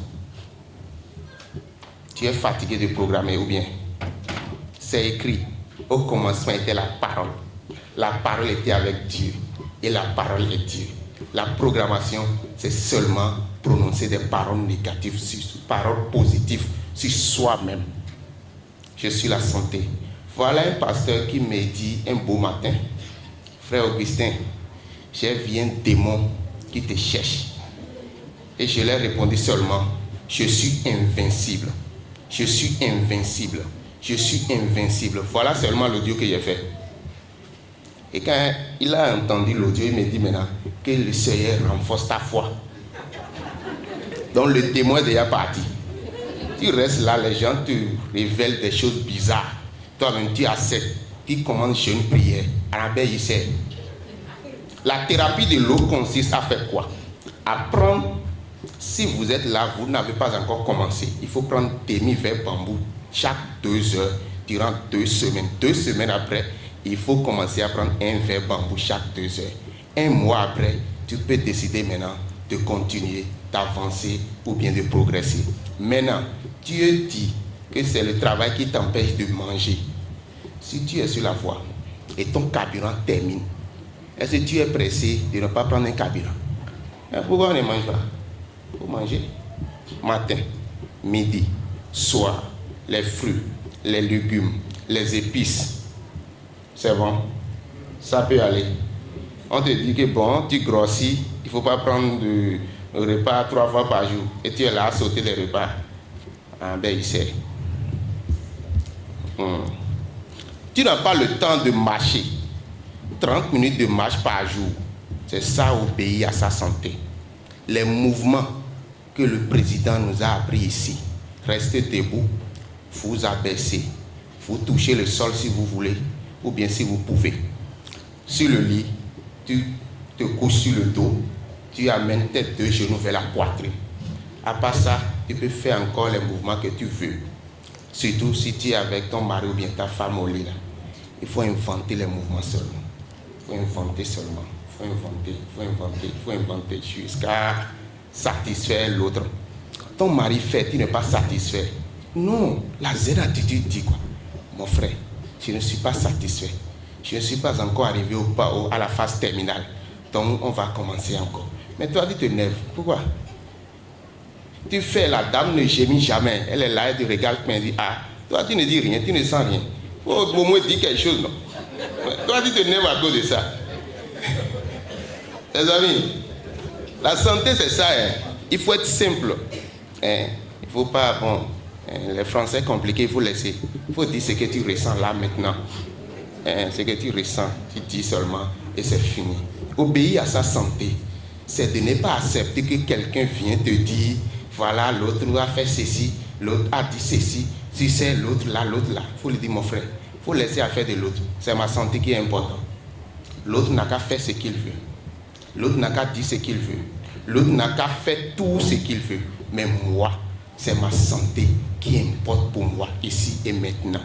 Tu es fatigué de programmer ou bien? C'est écrit. Au commencement était la parole. La parole était avec Dieu. Et la parole est Dieu. La programmation, c'est seulement prononcer des paroles négatives, paroles positives sur soi-même. Je suis la santé. Voilà un pasteur qui me dit un beau matin, frère Augustin, j'ai vu un démon qui te cherche. Et je lui ai répondu seulement, je suis invincible. Je suis invincible. Je suis invincible. Voilà seulement l'audio que j'ai fait. Et quand il a entendu l'audio, il me dit maintenant que le Seigneur renforce ta foi. Donc le démon est déjà parti. Tu restes là, les gens te révèlent des choses bizarres. Toi-même, tu acceptes. Tu commences une prière. La thérapie de l'eau consiste à faire quoi? À prendre, si vous êtes là, vous n'avez pas encore commencé, il faut prendre demi-verre bambou chaque 2 heures durant 2 semaines. 2 semaines après, il faut commencer à prendre un verre bambou chaque 2 heures. 1 mois après, tu peux décider maintenant de continuer, d'avancer ou bien de progresser. Maintenant, Dieu dit que c'est le travail qui t'empêche de manger. Si tu es sur la voie et ton carburant termine, est-ce que tu es pressé de ne pas prendre un carburant? Pourquoi on ne mange pas? Il faut manger. Matin, midi, soir, les fruits, les légumes, les épices. C'est bon. Ça peut aller. On te dit que bon, tu grossis, il ne faut pas prendre de repas 3 fois par jour. Et tu es là à sauter les repas. Ah ben il sait. Tu n'as pas le temps de marcher. 30 minutes de marche par jour. C'est ça, obéir à sa santé. Les mouvements que le président nous a appris ici. Restez debout, vous abaissez, vous touchez le sol si vous voulez, ou bien si vous pouvez. Sur le lit, tu te couches sur le dos, tu amènes tes 2 genoux vers la poitrine. À part ça, tu peux faire encore les mouvements que tu veux. Surtout si tu es avec ton mari ou bien ta femme au lit. Là. Il faut inventer les mouvements seulement. Il faut inventer seulement. Il faut inventer jusqu'à satisfaire l'autre. Ton mari fait, tu n'es pas satisfait. Non, la zen attitude dit quoi? Mon frère, je ne suis pas satisfait. Je ne suis pas encore arrivé à la phase terminale. Donc on va commencer encore. Mais toi, tu te nerves. Pourquoi? Tu fais, la dame ne gémit jamais. Elle est là, elle te regarde, elle dit, ah, toi tu ne dis rien, tu ne sens rien. Il faut au moins dire quelque chose, non? Toi tu te nerves à cause de ça. Les amis, la santé c'est ça, hein. Il faut être simple. Il ne faut pas, bon, les Français compliqués, il faut laisser. Il faut dire ce que tu ressens là maintenant. Ce que tu ressens, tu dis seulement et c'est fini. Obéir à sa santé, c'est de ne pas accepter que quelqu'un vienne te dire, voilà, l'autre a fait ceci, l'autre a dit ceci, si c'est l'autre là. Il faut lui dire, mon frère, il faut laisser affaire de l'autre. C'est ma santé qui est importante. L'autre n'a qu'à faire ce qu'il veut. L'autre n'a qu'à dire ce qu'il veut. L'autre n'a qu'à faire tout ce qu'il veut. Mais moi, c'est ma santé qui importe pour moi, ici et maintenant.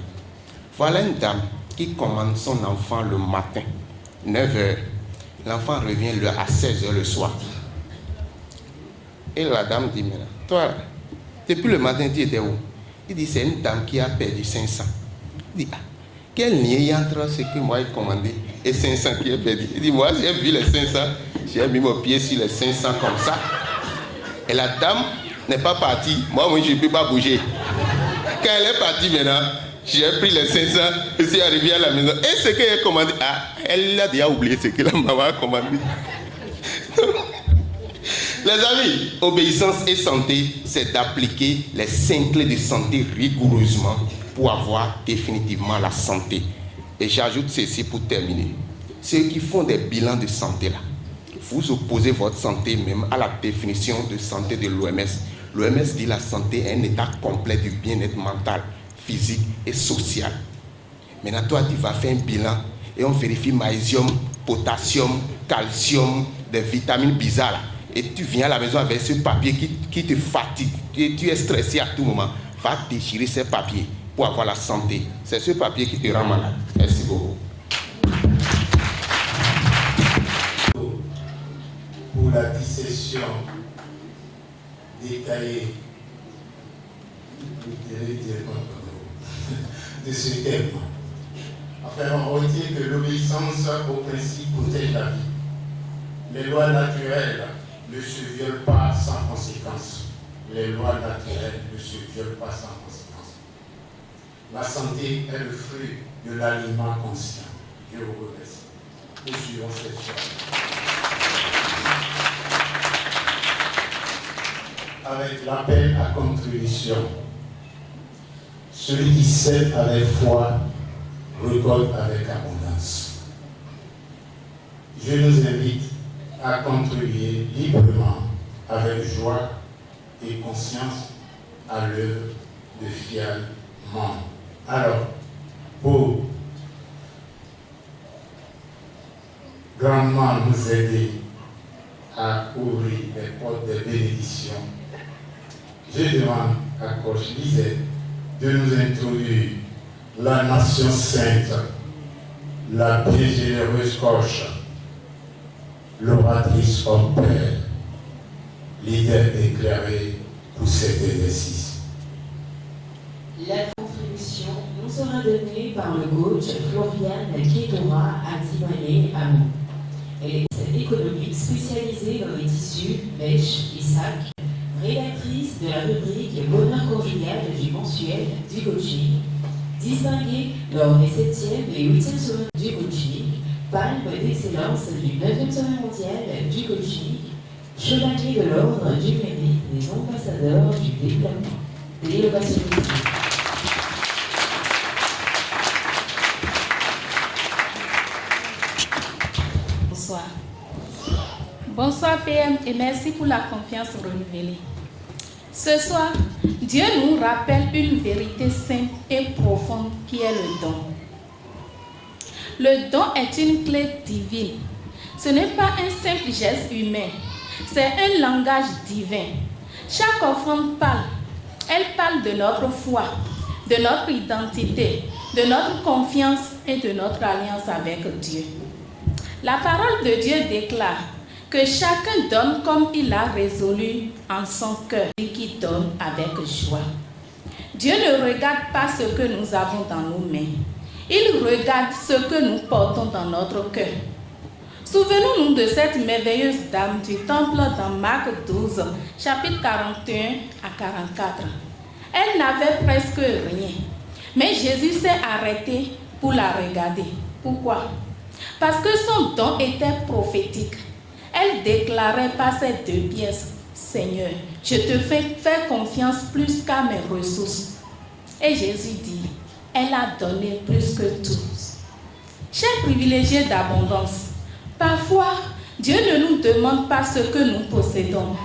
Voilà une dame qui commande son enfant le matin, 9h. L'enfant revient à 16h le soir. Et la dame dit, maintenant, toi, depuis le matin, tu étais où? Il dit, c'est une dame qui a perdu 500. Il dit, ah, quel lien il y a entre ce que moi j'ai commandé et 500 qui est perdu? Il dit, moi, j'ai vu les 500, j'ai mis mon pied sur les 500 comme ça. Et la dame n'est pas partie. Moi, je ne peux pas bouger. Quand elle est partie maintenant, j'ai pris les 500, je suis arrivé à la maison. Et ce qu'elle a commandé, ah, elle a déjà oublié ce que la maman a commandé. Les amis, obéissance et santé, c'est d'appliquer les 5 clés de santé rigoureusement pour avoir définitivement la santé. Et j'ajoute ceci pour terminer. Ceux qui font des bilans de santé là, vous opposez votre santé même à la définition de santé de l'OMS. L'OMS dit la santé est un état complet du bien-être mental, physique et social. Maintenant, toi, tu vas faire un bilan et on vérifie magnésium, potassium, calcium, des vitamines bizarres là. Et tu viens à la maison avec ce papier qui te fatigue, et tu es stressé à tout moment. Va déchirer ces papiers pour avoir la santé. C'est ce papier qui te rend malade. Merci beaucoup. Pour la dissection détaillée de ce thème. Enfin, on retient que l'obéissance au principe protège la vie. Les lois naturelles ne se violent pas sans conséquence. Les lois naturelles ne se violent pas sans conséquence. La santé est le fruit de l'aliment conscient. Je vous remercie. Poursuivons cette chose. Avec l'appel à contribution, celui qui sème avec foi récolte avec abondance. Je nous invite à contribuer librement, avec joie et conscience à l'œuvre de Fial Monde. Alors, pour grandement nous aider à ouvrir les portes de bénédiction, je demande à Coach Lisette de nous introduire la nation sainte, la bien généreuse Coach, l'oratrice homme père, leader éclairé pour cet exercice. La contribution nous sera donnée par le coach Floriane Kétora Adimane Amon. Elle est économique spécialisée dans les tissus, mèches et sacs, rédactrice de la rubrique Bonheur conjugal du mensuel du coaching, distinguée lors des 7e et 8e semaines du coaching, palme d'excellence du 9e sommet mondial du coaching, chevalier de l'ordre du mérite des ambassadeurs du développement, de l'innovation. Bonsoir. Bonsoir PM et merci pour la confiance renouvelée. Ce soir, Dieu nous rappelle une vérité simple et profonde qui est le don. Le don est une clé divine. Ce n'est pas un simple geste humain, c'est un langage divin. Chaque offrande parle. Elle parle de notre foi, de notre identité, de notre confiance et de notre alliance avec Dieu. La parole de Dieu déclare que chacun donne comme il a résolu en son cœur et qui donne avec joie. Dieu ne regarde pas ce que nous avons dans nos mains. Il regarde ce que nous portons dans notre cœur. Souvenons-nous de cette merveilleuse dame du temple dans Marc 12, chapitre 41 à 44. Elle n'avait presque rien, mais Jésus s'est arrêté pour la regarder. Pourquoi? Parce que son don était prophétique. Elle déclarait par ces 2 pièces, Seigneur, je te fais confiance plus qu'à mes ressources. Et Jésus dit, elle a donné plus que tous. Chers privilégiés d'abondance, parfois, Dieu ne nous demande pas ce que nous possédons,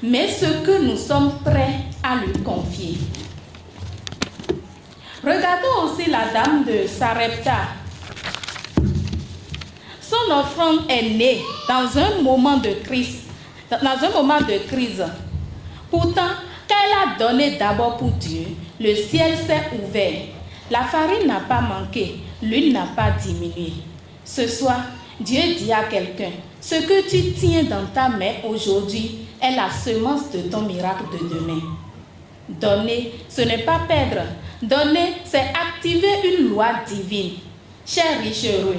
mais ce que nous sommes prêts à lui confier. Regardons aussi la dame de Sarepta. Son offrande est née dans un moment de crise. Pourtant, quand elle a donné d'abord pour Dieu, le ciel s'est ouvert. La farine n'a pas manqué, l'huile n'a pas diminué. Ce soir, Dieu dit à quelqu'un, ce que tu tiens dans ta main aujourd'hui est la semence de ton miracle de demain. Donner, ce n'est pas perdre. Donner, c'est activer une loi divine. Chers riches heureux,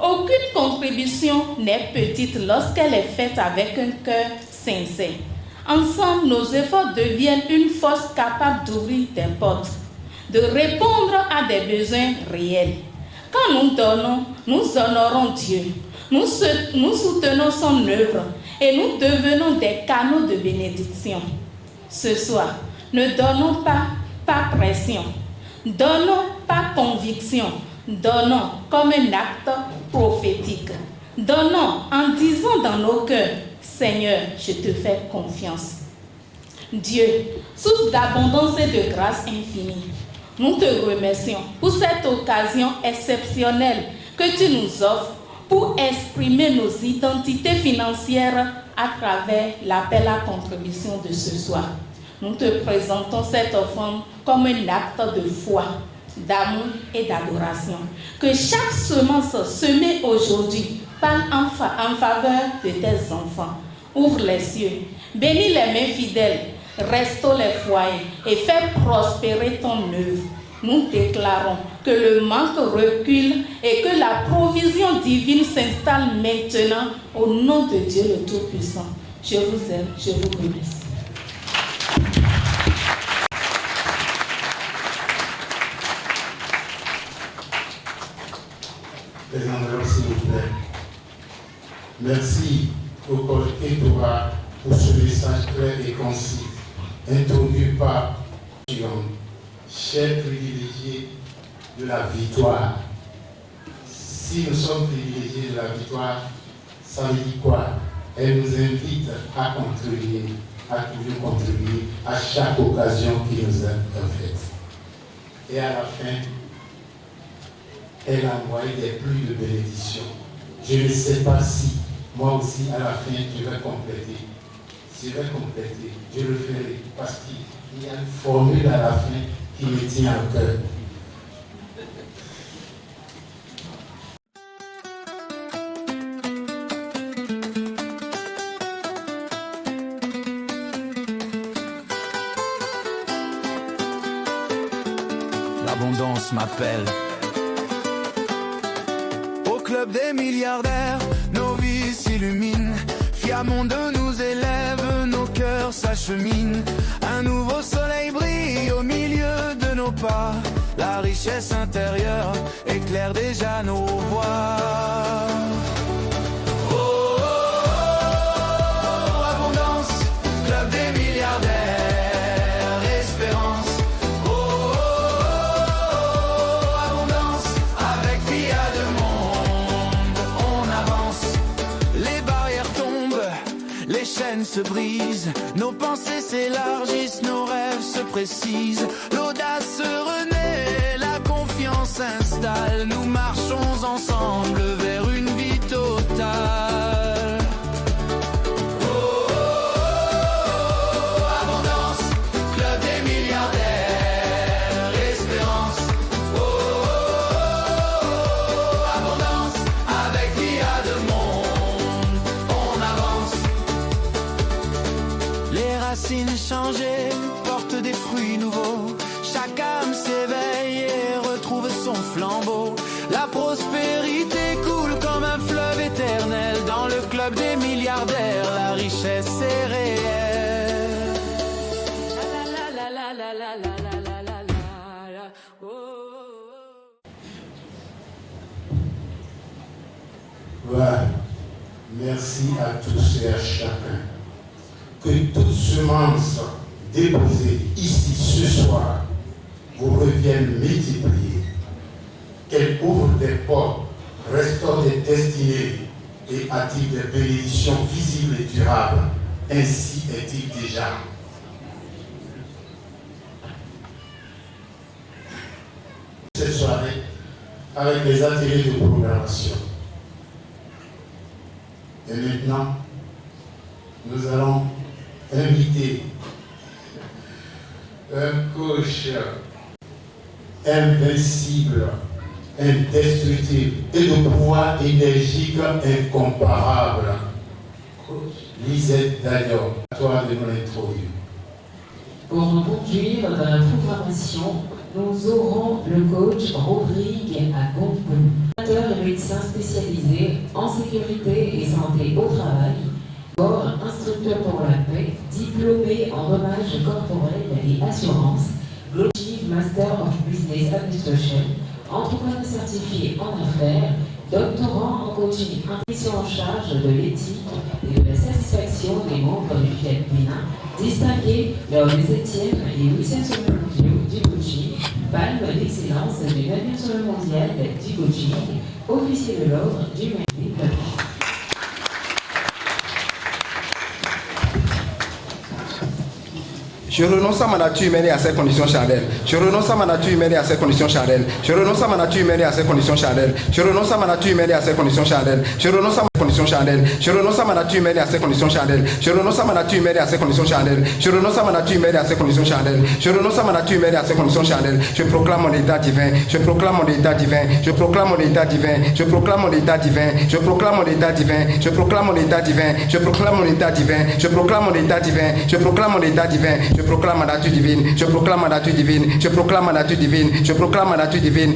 aucune contribution n'est petite lorsqu'elle est faite avec un cœur sincère. Ensemble, nos efforts deviennent une force capable d'ouvrir des portes, de répondre à des besoins réels. Quand nous donnons, nous honorons Dieu. Nous soutenons son œuvre et nous devenons des canaux de bénédiction. Ce soir, ne donnons pas par pression, donnons par conviction, donnons comme un acte prophétique. Donnons en disant dans nos cœurs, Seigneur, je te fais confiance. Dieu, source d'abondance et de grâce infinie, nous te remercions pour cette occasion exceptionnelle que tu nous offres pour exprimer nos identités financières à travers l'appel à contribution de ce soir. Nous te présentons cette offrande comme un acte de foi, d'amour et d'adoration. Que chaque semence semée aujourd'hui parle en faveur de tes enfants. Ouvre les cieux, bénis les mains fidèles, restaure les foyers et fais prospérer ton œuvre. Nous déclarons que le manque recule et que la provision divine s'installe maintenant au nom de Dieu le Tout-Puissant. Je vous aime, je vous remercie. Président, s'il vous plaît. Merci au coach Edouard pour ce message clair et concis, introduit par Guillaume, chers privilégiés de la victoire. Si nous sommes privilégiés de la victoire, ça veut dire quoi? Elle nous invite à contribuer, à toujours contribuer à chaque occasion qui nous est faite. Et à la fin, elle a envoyé des pluies de bénédictions. Je ne sais pas si moi aussi à la fin je vais compléter. Je vais compléter, je le ferai parce qu'il y a une formule à la fin qui me tient à cœur. L'abondance m'appelle. Au club des milliardaires, nos vies s'illuminent. Fiamment nous élève, nos cœurs s'acheminent. Un nouveau soleil brille au milieu de nos pas. La richesse intérieure éclaire déjà nos voies. Oh, oh, oh, abondance, club des milliardaires, espérance. Oh, oh, oh, abondance, avec Via de Monde, on avance. chaînes se brisent, nos pensées s'élargissent, nos rêves se précisent, l'audace se renaît, la confiance s'installe, nous marchons ensemble vers une vie totale. Oh, oh, oh, abondance, club des milliardaires, espérance. Oh, oh, oh, abondance, avec Via de monde, on avance. Les racines changées portent des fruits nouveaux. Chaque âme s'éveille et retrouve son flambeau. La prospérité coule comme un fleuve éternel. Dans le club des milliardaires, la richesse est réelle. La la la la la la la la la la la. Oh, oh, oh. Voilà. Merci à tous et à chacun. Que toute semence déposée ici ce soir vous revienne multipliée. Qu'elle ouvre des portes, restaure des destinées et attire des bénédictions visibles et durables. Ainsi est-il déjà. Cette soirée, avec les ateliers de programmation. Et maintenant, nous allons inviter un coach invincible, indestructible et de pouvoir énergique incomparable. Lisette Daniel, à toi de nous l'introduire. Pour nous conduire dans la programmation, nous aurons le coach Rodrigue Agompou, formateur et médecin spécialisé en sécurité et santé au travail, instructeur pour la paix, diplômé en dommages corporels et assurance, Global Master of Business Administration, entrepreneur certifié en affaires, doctorant en coaching, prise en charge de l'éthique et de la satisfaction des membres du FIAT Bénin, distingué lors des 7e et 8e Sommets mondiaux du coaching, palme d'excellence du 9e Sommet mondial du coaching, officier de l'ordre du mérite. Je renonce à ma nature humaine et à ses conditions charnelles. Je renonce à ma nature humaine et à ses conditions charnelles. Je renonce à ma nature humaine et à ses conditions charnelles. Je renonce à ma nature humaine et à ses conditions charnelles. Je renonce à ma condition charnelle. Je renonce à ma nature humaine et à ses conditions charnelles. Je renonce à ma nature humaine et à ses conditions charnelles. Je renonce à ma nature humaine et à ses conditions charnelles. Je renonce à ma nature humaine et à ses conditions charnelles. Je proclame mon état divin. Je proclame mon état divin. Je proclame mon état divin. Je proclame mon état divin. Je proclame mon état divin. Je proclame mon état divin. Je proclame mon état divin. Je proclame mon état divin. Je proclame mon état divin. Je proclame ma nature divine. Je proclame ma nature divine. Je proclame ma nature divine. Je proclame ma nature divine.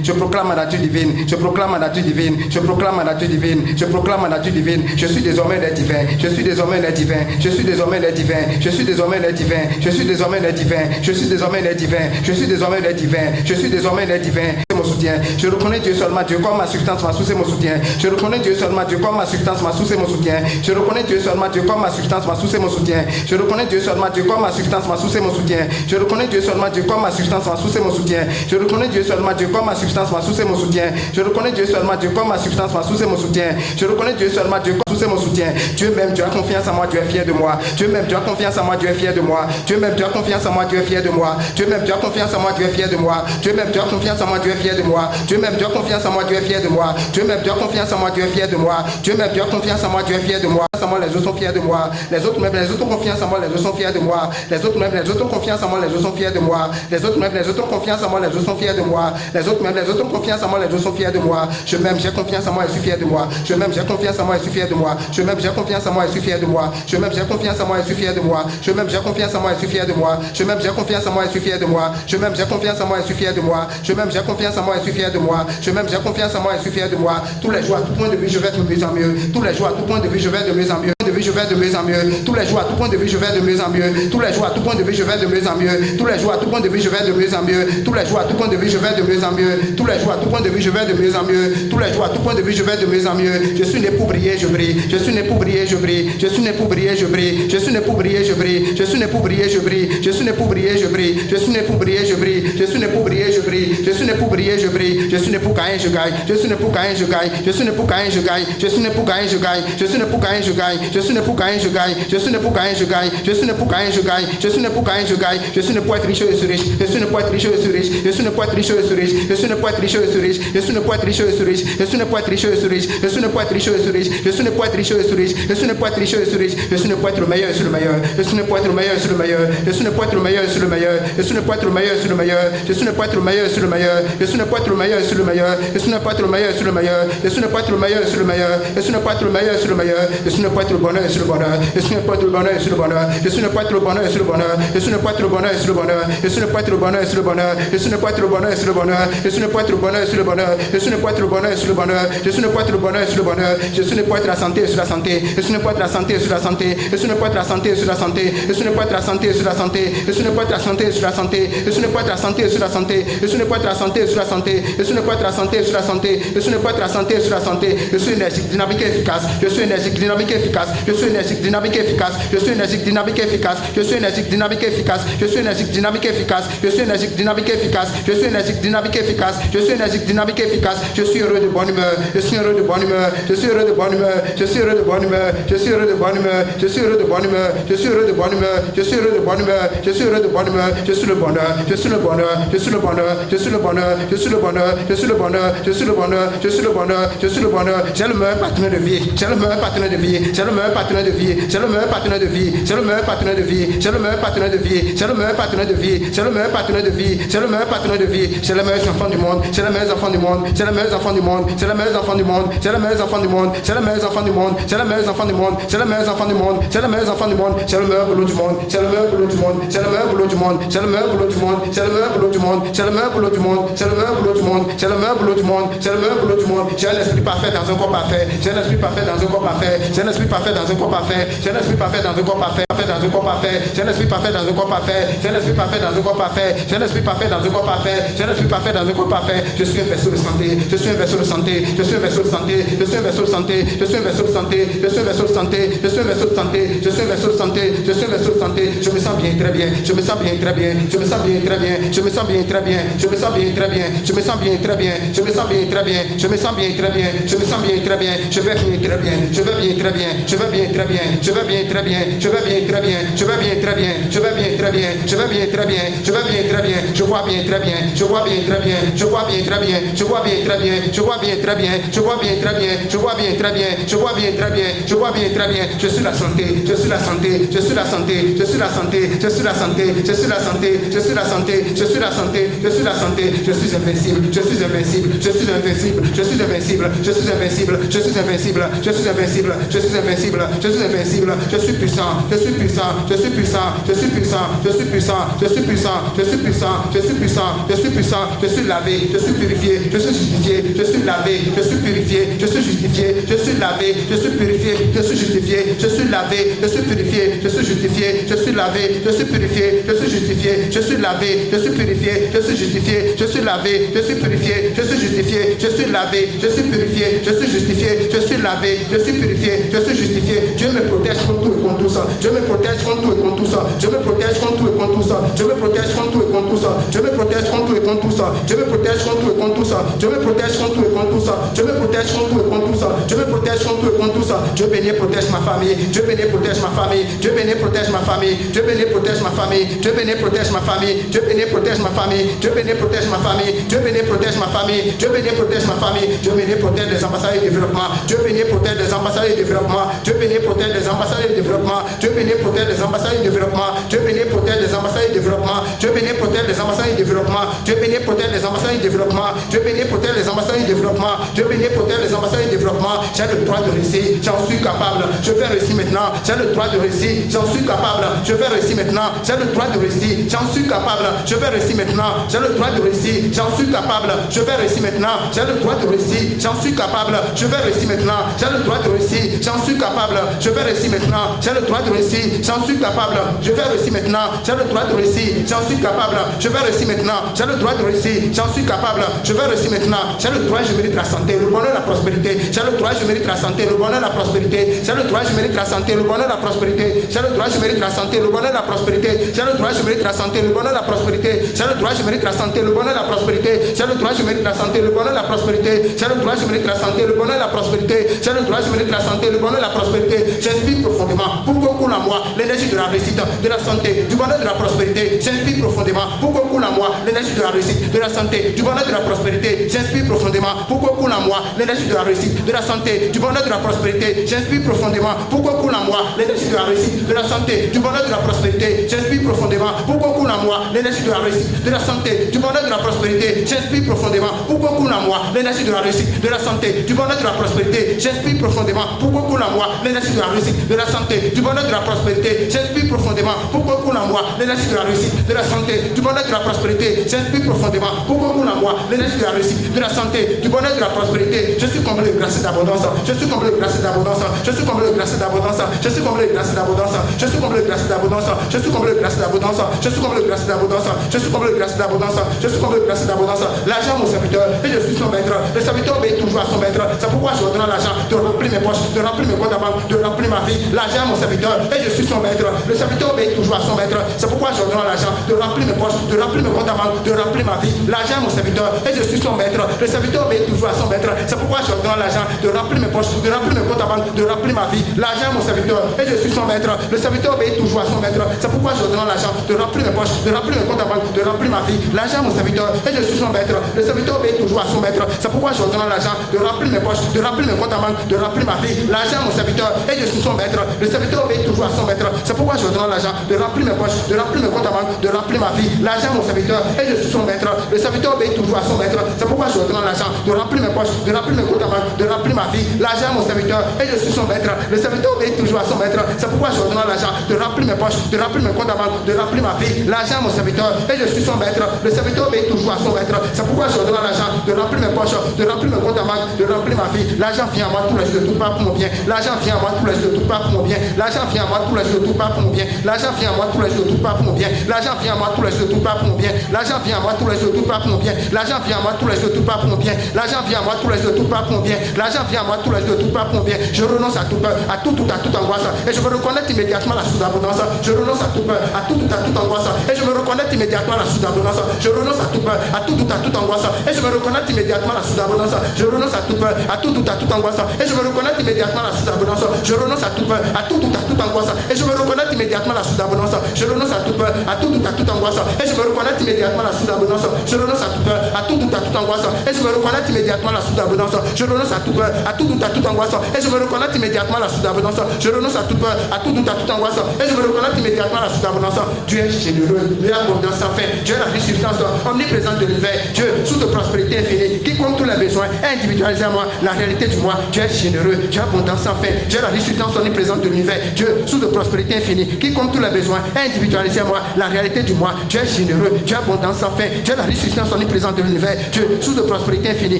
Je proclame ma nature divine. Je proclame ma nature divine. Je proclame ma nature divine. Je proclame ma nature divine. Je suis désormais né divin. Je suis désormais né divin. Je suis désormais né divin. Je suis désormais né divin. Je suis désormais né divin. Je suis désormais né divin. Je suis désormais né divin. Je suis désormais né divin. Mon soutien. Je reconnais Dieu seulement, Dieu comme ma substance, ma source et mon soutien. Je reconnais Dieu seulement, Dieu comme ma substance, ma source et mon soutien. Je reconnais Dieu seulement, Dieu comme ma substance, ma source et mon soutien. Je reconnais Dieu seulement, Dieu comme ma substance, ma source et mon soutien. Je reconnais Dieu seulement, Dieu comme ma substance, ma source et mon soutien. Je reconnais Dieu seulement, Dieu comme ma substance, ma source et mon soutien. Je reconnais Dieu seulement, Dieu comme ma substance, ma source et mon soutien. Je reconnais Dieu seulement, Dieu comme ma source et mon soutien. Dieu même, tu as confiance en moi, tu es fier de moi. Dieu même, tu as confiance en moi, tu es fier de moi. Dieu même, tu as confiance en moi, tu es fier de moi. Dieu même, tu as confiance en moi, tu es fier de moi. Dieu même, tu as confiance en moi, tu es fier de moi. Dieu même, tu as confiance en moi, tu es fier de moi. Dieu même, tu as confiance en moi, tu es fier de moi. Dieu même, tu as confiance en moi, tu es fier de moi. Les autres sont fiers de moi. Les autres même, les autres ont confiance en moi, les autres sont fiers de moi. Les autres même, les autres ont confiance en moi, les autres sont fiers de moi. Les autres même, les autres ont confiance en moi, les autres sont fiers de moi. Les autres même, les autres ont confiance en moi, les autres sont fiers de moi. Je m'aime, j'ai confiance en moi, je suis fier de moi. Je m'aime, j'ai confiance en moi, je suis fier de moi. Je m'aime, j'ai confiance en moi, je suis fier de moi. Je m'aime, j'ai confiance en moi, je suis fier de moi. Je m'aime, j'ai confiance en moi, je suis fier de moi. Je m'aime, j'ai confiance en moi, je suis fier de moi. Je m'aime, j'ai confiance en moi, je suis fier de moi. Je m'aime, j'ai confiance en moi, je suis fier de moi. Je m'aime, j'ai confiance en moi, je suis fier de moi. Tous les jours, à tout point de vue, je vais de mieux en mieux. Tous les jours, à tout point de vue, je vais de mieux en mieux. Je vais de mieux en mieux. Tous les jours, à tout point de vue, je vais de mieux en mieux. Tous les jours, à tout point de vue, je vais de mieux en mieux. Tous les jours, à tout point de vue, je vais de mieux en mieux. Tous les jours, à tout point de vue, je vais de mieux en mieux. Tous les jours, à tout point de vue, je vais de mieux en mieux. Tous les jours, à tout point de vue, je vais de mieux en mieux. Je suis né pour briller, je brille. Je suis né pour briller, je brille. Je suis né pour briller, je brille. Je suis né pour briller, je brille. Je suis né pour briller, je brille. Je suis né pour briller, je brille. Je suis né pour briller, je brille. Je suis né pour briller, je brille. Je suis né pour briller, je brille. Je suis né pour gagner, je gagne. Je suis né pour gagner, je gagne. Je suis né pour gagner, je gagne. Je suis né pour gagner, je gagne. Je suis né pour gagner, je gagne. Je suis né pour gagner, je gagne. Je suis né pour gagner, je gagne. Je suis né pour gagner, je gagne. Je suis né pour gagner, je gagne. Je suis né pour être riche et riche. Je suis né pour être riche et riche. Je suis né pour être riche et riche. Je suis né pour être riche et riche. Je suis né pour être riche et riche. Je suis né pour être riche et riche. Je suis né pour être riche et riche. Je suis né pour être riche et riche. Je suis né pour être riche et riche. Je suis né pour être le meilleur sur le meilleur. Je suis né pour être le meilleur sur le meilleur. Je suis né pour être le meilleur sur le meilleur. Je suis né pour être le meilleur sur le meilleur. Je suis né pour être le meilleur sur le meilleur. Je suis né pour être le meilleur sur le meilleur. Je suis né pour être le meilleur sur le meilleur. Je suis né pour être le meilleur sur le meilleur. Je suis né pour être le meilleur sur le meilleur. Je suis né pour être le bonheur sur le bonheur. Je suis né pour être le bonheur sur le bonheur. Je suis né pour être le bonheur sur le bonheur. Je suis né pour être le bonheur sur le bonheur. Je suis né pour être le bonheur sur le bonheur. Je suis né pour être le bonheur sur le bonheur. Je suis né pour être le bonheur sur le bonheur. Je suis né pour être le bonheur sur le bonheur. Je suis né pour être le bonheur sur le bonheur. Je suis né pour être la santé sur la santé. Je suis né pour être la santé sur la santé. Je suis né pour être la santé sur la santé. Je suis né pour être la santé sur la santé. Je suis né pour être la santé sur la santé. Je suis né pour être la santé sur la santé. Je suis né pour être la santé sur la santé. Je suis né pour être la santé sur la santé. Je suis né pour être la santé sur la santé. Je suis énergique, dynamique et efficace. Je suis énergique, dynamique et efficace. Je suis énergique, dynamique et efficace. Je suis énergique, dynamique et efficace. Je suis énergique, dynamique et efficace. Je suis énergique, dynamique et efficace. Je suis énergique, dynamique et efficace. Je suis énergique, dynamique et efficace. Je suis énergique, dynamique et efficace. Je suis heureux de bonne humeur. Je suis heureux de bonne humeur. Je suis heureux de bonne humeur. Je suis heureux de bonne humeur. Je suis heureux de bonne humeur. Je suis heureux de bonne humeur. Je suis heureux de bonne humeur. Je suis heureux de bonne humeur. Je suis heureux de bonne humeur. Je suis le bonheur. Je suis le bonheur. Je suis le bonheur. Je suis le bonheur. Je suis le bonheur. Je suis le bonheur. Je suis le bonheur. Je suis le bonheur. Je suis le bonheur. J'ai le meilleur partenaire de vie. J'ai le meilleur partenaire de vie. J'ai le meilleur partenaire de vie. J'ai le meilleur partenaire de vie. J'ai le meilleur partenaire de vie. J'ai le meilleur partenaire de vie. J'ai le meilleur partenaire de vie. J'ai le meilleur partenaire de vie. J'ai le meilleur partenaire de vie. J'ai les meilleurs enfants du monde. J'ai les meilleurs enfants du monde. J'ai les meilleurs enfants du monde. J'ai les meilleurs enfants du monde. J'ai les meilleurs enfants du monde. J'ai les meilleurs enfants du monde. J'ai les meilleurs enfants du monde. J'ai les meilleurs enfants du monde. J'ai les meilleurs enfants du monde. J'ai le meilleur boulot du monde. J'ai le meilleur boulot du monde. J'ai le meilleur boulot du monde. J'ai le meilleur boulot du monde. J'ai le meilleur boulot du monde. J'ai le meilleur boulot du monde. J'ai le meilleur boulot du monde. J'ai le meilleur boulot du monde. J'ai le meilleur boulot du monde. J'ai un esprit parfait dans un corps parfait. J'ai un esprit parfait dans un corps parfait. J'ai un esprit parfait dans un corps parfait. J'ai un esprit parfait dans un corps parfait. Dans un corps parfait. J'ai un esprit parfait dans un corps parfait. J'ai un esprit parfait dans un corps parfait. J'ai un esprit parfait dans un corps parfait. J'ai un esprit parfait dans un corps parfait. Je suis un vaisseau de santé. Je suis un vaisseau de santé. Je suis un vaisseau de santé. Je suis un vaisseau de santé. Je suis un vaisseau de santé. Je suis un vaisseau de santé. Je suis un vaisseau de santé. Je suis un vaisseau de santé. Je suis un vaisseau de santé. Je me sens bien, très bien. Je me sens bien, très bien. Je me sens bien, très bien. Je me sens bien, très bien. Je me sens bien, très bien. Je me sens bien, très bien. Je me sens bien, très bien. Je me sens bien, très bien. Je me sens bien, très bien. Je vais bien, très bien. Je vais bien, très bien. Je vais bien, très bien. Je vais bien, très bien. Je vais bien, très bien. Je vais bien, très bien. Je vais bien, très bien. Je vais bien, très bien. Je vais bien, très bien. Je vois bien, très bien. Je vois bien, très bien. Je vois bien, très bien. Je vois bien, très bien. Je vois bien, très bien. Je vois bien, très bien. Je vois bien, très bien. Je vois bien, très bien. Je vois bien, très bien. Je suis la santé. Je suis la santé. Je suis la santé. Je suis la santé. Je suis la santé. Je suis la santé. Je suis la santé. Je suis la santé. Je suis la santé. Je suis invincible. Je suis invincible. Je suis invincible. Je suis invincible. Je suis invincible. Je suis invincible. Je suis invincible. Je suis invincible. Je suis invincible. Je suis puissant. Je suis puissant. Je suis puissant. Je suis puissant. Je suis puissant. Je suis puissant. Je suis puissant. Je suis puissant. Je suis puissant. Je suis lavé. Je suis purifié. Je suis justifié. Je suis lavé. Je suis purifié. Je suis justifié. Je suis lavé. Je suis purifié. Je suis justifié. Je suis lavé. Je suis purifié. Je suis justifié. Je suis lavé. Je suis purifié. Je suis justifié. Je suis lavé. Je suis purifié. Je suis justifié. Je suis lavé. Je suis purifié. Je suis justifié. Je suis lavé. Je suis purifié. Je suis justifié. Je suis lavé. Je suis purifié. Je suis justifié. Dieu me protège contre tout et contre tout ça. Dieu me protège contre tout et contre tout ça. Dieu me protège contre tout et contre tout ça. Dieu me protège contre tout et contre tout ça. Dieu me protège contre tout et contre tout ça. Dieu me protège contre tout et contre tout ça. Dieu me protège contre tout et contre tout ça. Dieu me protège contre tout et contre tout ça. Dieu me protège contre tout et contre tout ça. Dieu béni protège ma famille. Dieu béni protège ma famille. Dieu béni protège ma famille. Dieu béni protège ma famille. Dieu béni protège ma famille. Dieu béni protège ma famille. Dieu béni protège ma famille. Dieu béni protège ma famille. Dieu béni protège ma famille. Dieu béni protège les ambassades de développement. Dieu béni protège les ambassades de développement. Dieu béni protège les ambassades de développement. Dieu béni protège les ambassades de développement. Dieu béni protège les ambassades de développement. Dieu béni protège les ambassades de développement. Dieu béni protège les ambassades de développement. Dieu béni protège les ambassades de développement. Dieu béni protège les ambassades de développement. J'ai le droit de réussir. j'en suis capable, je vais réussir maintenant, j'ai le droit de réussir, j'en suis capable, je vais réussir maintenant, j'ai le droit de réussir, j'en suis capable, je vais réussir maintenant, j'ai le droit de réussir, j'en suis capable, je vais réussir maintenant, j'ai le droit de réussir, j'en suis capable, je vais réussir maintenant, j'ai le droit de réussir, j'en suis capable, je vais réussir maintenant, j'ai le droit de réussir, j'en suis capable, je vais réussir maintenant, j'ai le droit de réussir, j'en suis capable, je vais réussir maintenant, j'ai le droit de réussir, j'en suis capable, je vais réussir maintenant, j'ai le droit, je mérite la santé, le bonheur, la prospérité, j'ai le droit, je mérite la santé, le bonheur, la prospérité, j'ai le droit, je mérite la santé, le bonheur, la prospérité, j'ai le droit, je mérite la santé, le bonheur, la prospérité, j'ai le droit, je mérite la santé, le bonheur, la prospérité, j'ai le droit, je mérite la santé, le bonheur, la prospérité, j'ai le droit, je mérite la santé, le bonheur, la prospérité, j'ai le droit, je mérite la santé, le bonheur, la prospérité, j'ai le droit, je mérite la santé, le bonheur, la prospérité, j'inspire profondément pour qu'on coule à moi l'énergie de la réussite, de la santé, du bonheur, de la prospérité, j'inspire profondément pour qu'on coule à moi l'énergie de la réussite, de la santé, du bonheur, de la prospérité, j'inspire profondément pour qu'on coule à moi l'énergie de la réussite, de la santé, du bonheur, de la prospérité, j'inspire profondément pour qu'on coule à moi l'énergie de la réussite, de la santé, du bonheur, de la prospérité, j'inspire profondément pour qu'on coule à moi l'énergie de la réussite, de la santé, du bonheur, de la prospérité, j'inspire profondément pour qu'on coule à moi l'énergie de la réussite, de la santé, du bonheur, de la prospérité, j'inspire profondément pour qu'on coule à moi l'énergie de la réussite, de la santé, du bonheur, de la prospérité, j'inspire profondément pour qu'on coule à moi l'énergie de la réussite, de la santé, du bonheur, de la prospérité, j'inspire profondément pour qu'on coule à moi l'énergie de la réussite, de la santé, du bonheur, de la prospérité, je suis comblé de grâce et d'abondance, je suis comblé de grâce et d'abondance, je suis comblé de grâce et d'abondance, je suis comblé de grâce et d'abondance, je suis comblé de grâce et d'abondance, je suis comblé de grâce et d'abondance, je suis comblé de grâce et d'abondance, je suis comblé de grâce et d'abondance, je suis comblé de grâce et d'abondance, l'argent mon serviteur et je suis son maître, le serviteur obéit toujours à son maître, c'est pourquoi je redonne l'argent de remplir mes poches, de remplir mes comptes à banque, de remplir ma vie, l'argent mon serviteur et je suis son maître, le serviteur obéit toujours à son maître, c'est pourquoi je redonne l'argent de remplir mes poches, de remplir mes comptes à banque, de remplir ma vie, l'argent mon serviteur et je suis son maître, le serviteur obéit toujours à son maître, c'est pourquoi je redonne l'argent de remplir mes poches, de remplir mes comptes à banque, de remplir ma vie, l'argent mon serviteur et je suis son maître, le serviteur obéit toujours à son maître, c'est pourquoi je redonne l'argent de remplir mes poches, de remplir mes comptes à banque, de remplir ma vie, l'argent mon serviteur et je suis son maître, le serviteur obéit toujours à son maître, c'est pourquoi je redonne l'argent de remplir mes poches, de remplir mes comptes à banque, de remplir ma vie, l'argent mon serviteur et je suis son maître, le serviteur obéit toujours à son maître, c'est pourquoi je redonne l'argent de remplir mes poches, de remplir mes comptes à banque, de remplir ma vie, l'argent mon serviteur et je suis son maître, le serviteur obéit toujours à son maître, c'est pourquoi je redonne l'argent de remplir mes poches, de remplir mes comptes à banque, de remplir ma vie, l'argent mon serviteur et je suis son maître, le serviteur obéit toujours à son maître, c'est pourquoi je redonne l'argent de remplir mes poches, de remplir mes comptes à banque, de remplir ma vie, l'argent mon serviteur et je suis son maître, le serviteur obéit toujours à son maître, c'est pourquoi je redonne l'argent de remplir mes poches, de remplir mes comptes à banque, de remplir ma vie, l'argent vient à moi tous les jours de tout part pour mon bien, l'argent vient à moi tous les jours de tout part pour mon bien, l'argent vient à moi tous les jours de tout part pour mon bien, l'argent vient à moi tous les jours de tout part pour mon bien, l'argent vient à moi tous les jours de tout part pour mon bien, l'argent vient à moi tous les jours de tout part pour mon bien, l'argent vient à moi tous les jours de tout part pour mon bien, l'argent vient à moi tous les jours de tout part pour mon bien, l'argent vient à moi tous les jours de tout part pour mon bien, je renonce à tout peur, à toute angoisse et je me reconnais immédiatement la sous-abondance, je renonce à tout peur, à toute angoisse et je me reconnais immédiatement la sous-abondance, je renonce à tout peur, à toute angoisse et je me reconnais immédiatement la sous-abondance, je renonce à tout peur, à toute angoisse et je me reconnais immédiatement la sous-abondance, je renonce à tout peur, à toute angoisse et je me reconnais immédiatement la sous-abondance, je renonce à tout peur, à toute angoisse et je me reconnais immédiatement la sous-abondance, je renonce à tout peur, à toute angoisse et je me reconnais immédiatement la sous-abondance, je renonce à tout peur, à toute angoisse et je me reconnais immédiatement la sous-abondance, je renonce à tout peur, à toute angoisse et je me reconnais immédiatement la sous-abondance. Dieu est généreux, Dieu est abondance sans fin, Dieu est la résistance omniprésente de l'univers, Dieu sous de prospérité infinie, qui compte tous les besoins, individualisé à moi la réalité du moi, Dieu est généreux, Dieu est abondance sans fin, Dieu est la résistance omniprésente de l'univers, Dieu sous de prospérité infinie, qui compte tous les besoins, individualisé à moi la réalité du moi, Dieu est généreux, Dieu est abondance sans fin, Dieu est la résistance omniprésente de l'univers, Dieu sous de prospérité infinie,